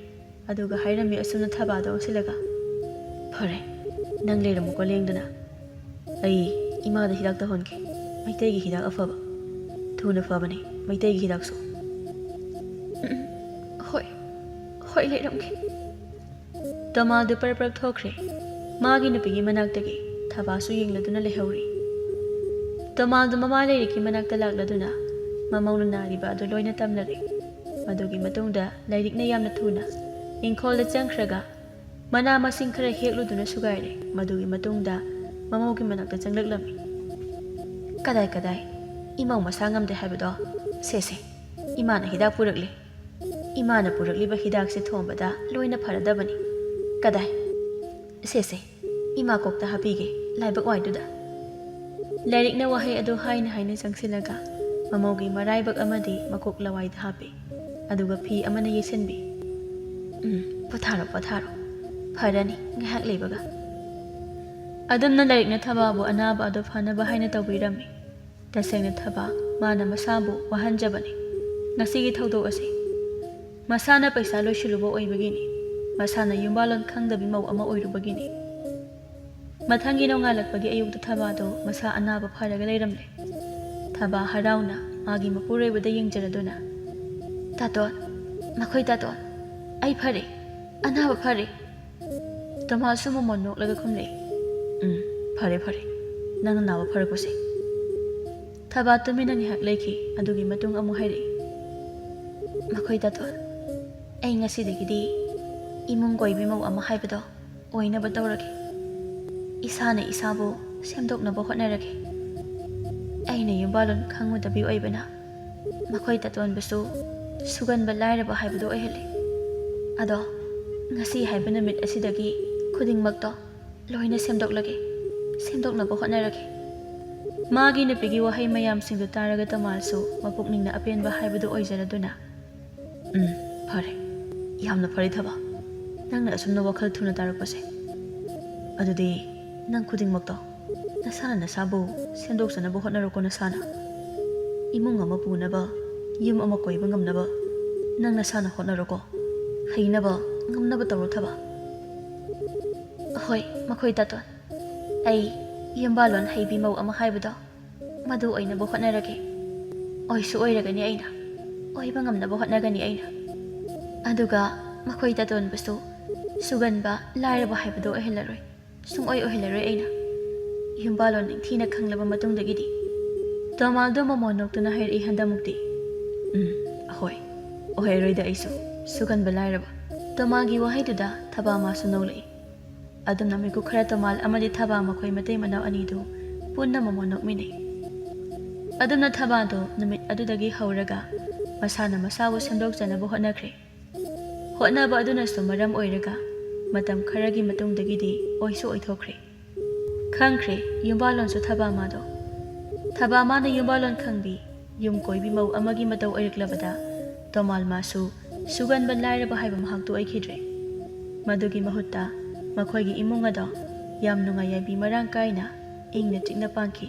ꯑꯗꯨꯒ ꯍꯥꯏꯔꯝꯃꯤ ꯑꯁꯨꯝꯅ ꯊꯕꯥꯗ ꯑꯣꯟꯁꯤꯜꯂꯒ ꯐꯔꯦ ꯅꯪ ꯂꯩꯔꯝꯃꯨꯀꯣ ꯂꯦꯡꯗꯅ ꯑꯩ ꯏꯃꯥꯗ ꯍꯤꯗꯥꯛ ꯇꯧꯍꯟꯈꯤ ꯃꯩꯇꯩꯒꯤ ꯍꯤꯗꯥꯛ ꯑꯐꯕ ꯊꯨꯅ ꯐꯕꯅꯤ ꯃꯩꯇꯩꯒꯤ ꯍꯤꯗꯥꯛꯁꯨ
ꯍꯣꯏ ꯂꯩꯔꯝꯒꯦ
ꯇꯣꯃꯥꯜꯗꯨ ꯄꯔꯞ ꯊꯣꯛꯈ꯭ꯔꯦ ꯃꯥꯒꯤ ꯅꯨꯄꯤꯒꯤ ꯃꯅꯥꯛꯇꯒꯤ ꯊꯕꯥꯁꯨ ꯌꯦꯡꯂꯗꯨꯅ ꯂꯩꯍꯧꯔꯤ ꯇꯣꯃꯥꯜꯗꯨ ꯃꯃꯥ ꯂꯩꯔꯤꯛꯀꯤ ꯃꯅꯥꯛꯇ ꯂꯥꯛꯂꯗꯨꯅ ꯃꯃꯧꯅ ꯅꯥꯔꯤꯕ ꯑꯗꯨ ꯂꯣꯏꯅ ꯇꯝꯂꯔꯤ ꯃꯗꯨꯒꯤ ꯃꯇꯨꯡꯗ ꯂꯥꯏꯔꯤꯛꯅ ꯌꯥꯝꯅ ꯊꯨꯅ ꯏꯪꯈꯣꯜꯗ ꯆꯪꯈ꯭ꯔꯒ ꯃꯅꯥ ꯃꯁꯤꯡ ꯈꯔ ꯍꯦꯛꯂꯨꯗꯨꯅ ꯁꯨꯒꯥꯏꯔꯦ ꯃꯗꯨꯒꯤ ꯃꯇꯨꯡꯗ ꯃꯃꯧꯒꯤ ꯃꯅꯥꯛꯇ ꯆꯪꯂꯛꯂꯝꯃꯤ ꯀꯗꯥꯏ ꯏꯃꯧ ꯃꯁꯥ ꯉꯝꯗꯦ ꯍꯥꯏꯕꯗꯣ ꯁꯦ ꯏꯃꯥꯅ ꯍꯤꯗꯥꯛ ꯄꯨꯔꯛꯂꯤ ꯏꯃꯥꯅ ꯄꯨꯔꯛꯂꯤꯕ ꯍꯤꯗꯥꯛꯁꯦ ꯊꯣꯡꯕꯗ ꯂꯣꯏꯅ ꯐꯔꯗꯕꯅꯤ ꯀꯗꯥꯏ ꯁꯦ ꯏꯃꯥ ꯀꯣꯛꯇ ꯍꯥꯞꯄꯤꯒꯦ ꯂꯥꯏꯕꯛ ꯋꯥꯏꯗꯨꯗ ꯂꯥꯏꯔꯤꯛꯅ ꯋꯥꯍꯩ ꯑꯗꯨ ꯍꯥꯏꯅ ꯆꯪꯁꯤꯜꯂꯒ ꯃꯃꯧꯒꯤ ꯃꯔꯥꯏꯕꯛ ꯑꯃꯗꯤ ꯃꯀꯣꯛ ꯂꯋꯥꯏꯗ ꯍꯥꯞꯄꯤ ꯑꯗꯨꯒ ꯐꯤ ꯑꯃꯅ ꯌꯦꯠꯁꯤꯟꯕꯤ ꯄꯣꯊꯥꯔꯣ ꯐꯔꯅꯤ ꯉꯥꯏꯍꯥꯛ ꯂꯩꯕꯒ ꯑꯗꯨꯝꯅ ꯂꯥꯏꯔꯤꯛꯅ ꯊꯕꯥꯕꯨ ꯑꯅꯥꯕ ꯑꯗꯨ ꯐꯅꯕ ꯍꯥꯏꯅ ꯇꯧꯕꯤꯔꯝꯃꯤ ꯇꯁꯦꯡꯅ ꯊꯕꯥ ꯃꯥꯅ ꯃꯁꯥꯕꯨ ꯋꯥꯍꯟꯖꯕꯅꯤ ꯉꯁꯤꯒꯤ ꯊꯧꯗꯣꯛ ꯑꯁꯤ ꯃꯁꯥꯅ ꯄꯩꯁꯥ ꯂꯣꯏꯁꯤꯜꯂꯨꯕ ꯑꯣꯏꯕꯒꯤꯅꯤ ꯃꯁꯥꯅ ꯌꯨꯝꯕꯥꯂꯣꯟ ꯈꯪꯗꯕꯤ ꯃꯧ ꯑꯃ ꯑꯣꯏꯔꯨꯕꯒꯤꯅꯤ ꯃꯊꯪꯒꯤ ꯅꯣꯡꯉꯥꯜꯂꯛꯄꯒꯤ ꯑꯌꯨꯛꯇ ꯊꯕꯥꯗꯣ ꯃꯁꯥ ꯑꯅꯥꯕ ꯐꯔꯒ ꯂꯩꯔꯝꯂꯦ ꯊꯕꯥ ꯍꯔꯥꯎꯅ ꯃꯥꯒꯤ ꯃꯄꯨꯔꯣꯏꯕꯗ ꯌꯦꯡꯖꯔꯗꯨꯅ ꯇꯥꯇꯣꯟ ꯑꯩ ꯐꯔꯦ ꯑꯅꯥꯕ ꯐꯔꯦ ꯇꯣꯃꯥꯜꯁꯨ ꯃꯃꯣꯟ ꯅꯣꯛꯂꯒ ꯈꯨꯝꯂꯛꯏ ꯐꯔꯦ ꯅꯪꯅ ꯅꯥꯕ ꯐꯔꯛꯄꯁꯦ ꯊꯕꯥ ꯇꯨꯃꯤꯟꯅ ꯉꯥꯏꯍꯥꯛ ꯂꯩꯈꯤ ꯑꯗꯨꯒꯤ ꯃꯇꯨꯡ ꯑꯃꯨꯛ ꯍꯥꯏꯔꯛꯏ ꯇꯥꯇꯣꯟ ꯑꯩ ꯉꯁꯤꯗꯒꯤꯗꯤ ꯏꯃꯨꯡ ꯀꯣꯏꯕꯤ ꯃꯧ ꯑꯃ ꯍꯥꯏꯕꯗꯣ ꯑꯣꯏꯅꯕ ꯇꯧꯔꯒꯦ ꯏꯁꯥꯅ ꯏꯁꯥꯕꯨ ꯁꯦꯝꯗꯣꯛꯅꯕ ꯍꯣꯠꯅꯔꯒꯦ ꯑꯩꯅ ꯌꯨꯝꯕꯥꯂꯣꯟ ꯈꯪꯉꯨꯗꯕꯤ ꯑꯣꯏꯕꯅ ꯇꯥꯇꯣꯟꯕꯨꯁꯨ ꯁꯨꯒꯟꯕ ꯂꯥꯏꯔꯕ ꯍꯥꯏꯕꯗꯨ ꯑꯣꯏꯍꯜꯂꯤ ꯑꯗꯣ ꯉꯁꯤ ꯍꯥꯏꯕ ꯅꯨꯃꯤꯠ ꯑꯁꯤꯗꯒꯤ ꯈꯨꯗꯤꯡꯃꯛꯇꯣ ꯂꯣꯏꯅ ꯁꯦꯝꯗꯣꯛꯅꯕ ꯍꯣꯠꯅꯔꯒꯦ ꯃꯥꯒꯤ ꯅꯨꯄꯤꯒꯤ ꯋꯥꯍꯩ ꯃꯌꯥꯝꯁꯤꯡꯗꯨ ꯇꯥꯔꯒ ꯇꯣꯃꯥꯜꯁꯨ ꯃꯄꯨꯛꯅꯤꯡꯅ ꯑꯄꯦꯟꯕ ꯍꯥꯏꯕꯗꯨ ꯑꯣꯏꯖꯔꯗꯨꯅ ꯐꯔꯦ ꯌꯥꯝꯅ ꯐꯔꯦ ꯊꯕꯥ ꯅꯪꯅ ꯑꯁꯨꯝꯅ ꯋꯥꯈꯜ ꯊꯨꯅ ꯇꯥꯔꯛꯄꯁꯦ ꯑꯗꯨꯗꯤ ꯅꯪ ꯈꯨꯗꯤꯡꯃꯛꯇꯣ ꯅꯁꯥꯕꯨ ꯁꯦꯝꯗꯣꯛꯆꯅꯕ ꯍꯣꯠꯅꯔꯣꯀꯣ ꯅꯁꯥꯅ ꯏꯃꯨꯡ ꯑꯃ ꯄꯨꯅꯕ ꯌꯨꯝ ꯑꯃ ꯀꯣꯏꯕ ꯉꯝꯅꯕ ꯅꯪ ꯅꯁꯥꯅ ꯍꯣꯠꯅꯔꯣꯀꯣ ꯍꯩꯅꯕ ꯉꯝꯅꯕ ꯇꯧꯔꯣ ꯊꯕꯥ ꯍꯣꯏ ꯇꯥꯇꯣꯟ ꯑꯩ ꯌꯨꯝꯕꯥꯂꯣꯟ ꯍꯩꯕꯤ ꯃꯧ ꯑꯃ ꯍꯥꯏꯕꯗꯣ ꯃꯗꯨ ꯑꯣꯏꯅꯕ ꯍꯣꯠꯅꯔꯒꯦ ꯑꯣꯏꯁꯨ ꯑꯣꯏꯔꯒꯅꯤ ꯑꯩꯅ ꯑꯣꯏꯕ ꯉꯝꯅꯕ ꯍꯣꯠꯅꯒꯅꯤ ꯑꯩꯅ ꯑꯗꯨꯒ ꯇꯥꯇꯣꯟꯕꯨꯁꯨ ꯁꯨꯒꯟꯕ ꯂꯥꯏꯔꯕ ꯍꯥꯏꯕꯗꯨ ꯑꯣꯏꯍꯜꯂꯔꯣꯏ ꯁꯨꯡꯑꯣꯏ ꯑꯣꯏꯍꯜꯂꯔꯣꯏ ꯑꯩꯅ ꯌꯨꯝꯕꯥꯂꯣꯟ ꯅꯤꯡꯊꯤꯅ ꯈꯪꯂꯕ ꯃꯇꯨꯡꯗꯒꯤꯗꯤ ꯇꯣꯃꯥꯜꯗꯨ ꯃꯃꯣꯟ ꯅꯣꯛꯇꯨꯅ ꯍꯥꯏꯔꯛꯏ ꯍꯟꯗꯃꯨꯛꯇꯤ ꯑꯣꯏꯔꯔꯣꯏꯗ ꯑꯩꯁꯨ ꯁꯨꯒꯟꯕ ꯂꯥꯏꯔꯕ ꯇꯣꯃꯥꯜꯒꯤ ꯋꯥꯍꯩꯗꯨꯗ ꯊꯕꯥ ꯃꯥꯁꯨ ꯅꯣꯛꯂꯛꯏ ꯑꯗꯨꯝꯅ ꯃꯤꯀꯨꯞ ꯈꯔ ꯇꯣꯃꯥꯜ ꯑꯃꯗꯤ ꯊꯕꯥ ꯃꯈꯣꯏ ꯃꯇꯩ ꯃꯅꯥꯎ ꯑꯅꯤꯗꯨ ꯄꯨꯟꯅ ꯃꯃꯣꯟ ꯅꯣꯛꯃꯤꯟꯅꯩ ꯑꯗꯨꯝꯅ ꯊꯕꯥꯗꯣ ꯅꯨꯃꯤꯠ ꯑꯗꯨꯗꯒꯤ ꯍꯧꯔꯒ ꯃꯁꯥꯅ ꯃꯁꯥꯕꯨ ꯁꯦꯝꯗꯣꯛꯆꯅꯕ ꯍꯣꯠꯅꯈ꯭ꯔꯦ ꯍꯣꯠꯅꯕ ꯑꯗꯨꯅꯁꯨ ꯃꯔꯝ ꯑꯣꯏꯔꯒ ꯃꯇꯝ ꯈꯔꯒꯤ ꯃꯇꯨꯡꯗꯒꯤꯗꯤ ꯑꯣꯏꯁꯨ ꯑꯣꯏꯊꯣꯛꯈ꯭ꯔꯦ ꯈꯪꯈ꯭ꯔꯦ ꯌꯨꯝꯕꯥꯂꯣꯟꯁꯨ ꯊꯕꯥ ꯃꯥꯅ ꯌꯨꯝꯕꯥꯂꯣꯟ ꯈꯪꯕꯤ ꯌꯨꯝ ꯀꯣꯏꯕꯤ ꯃꯧ ꯑꯃꯒꯤ ꯃꯇꯧ ꯑꯣꯏꯔꯛꯂꯕꯗ ꯇꯣꯃꯥꯜ ꯃꯥꯁꯨ ꯁꯨꯒꯟꯕ ꯂꯥꯏꯔꯕ ꯍꯥꯏꯕ ꯃꯍꯥꯛꯇꯨ ꯑꯣꯏꯈꯤꯗ꯭ꯔꯦ ꯃꯗꯨꯒꯤ ꯃꯍꯨꯠꯇ ꯃꯈꯣꯏꯒꯤ ꯏꯃꯨꯡ ꯑꯗꯣ ꯌꯥꯝ ꯅꯨꯡꯉꯥꯏ ꯌꯥꯏꯕꯤ ꯃꯔꯥꯡ ꯀꯥꯏꯅ ꯏꯪꯅ ꯆꯤꯛꯅ ꯄꯥꯟꯈꯤ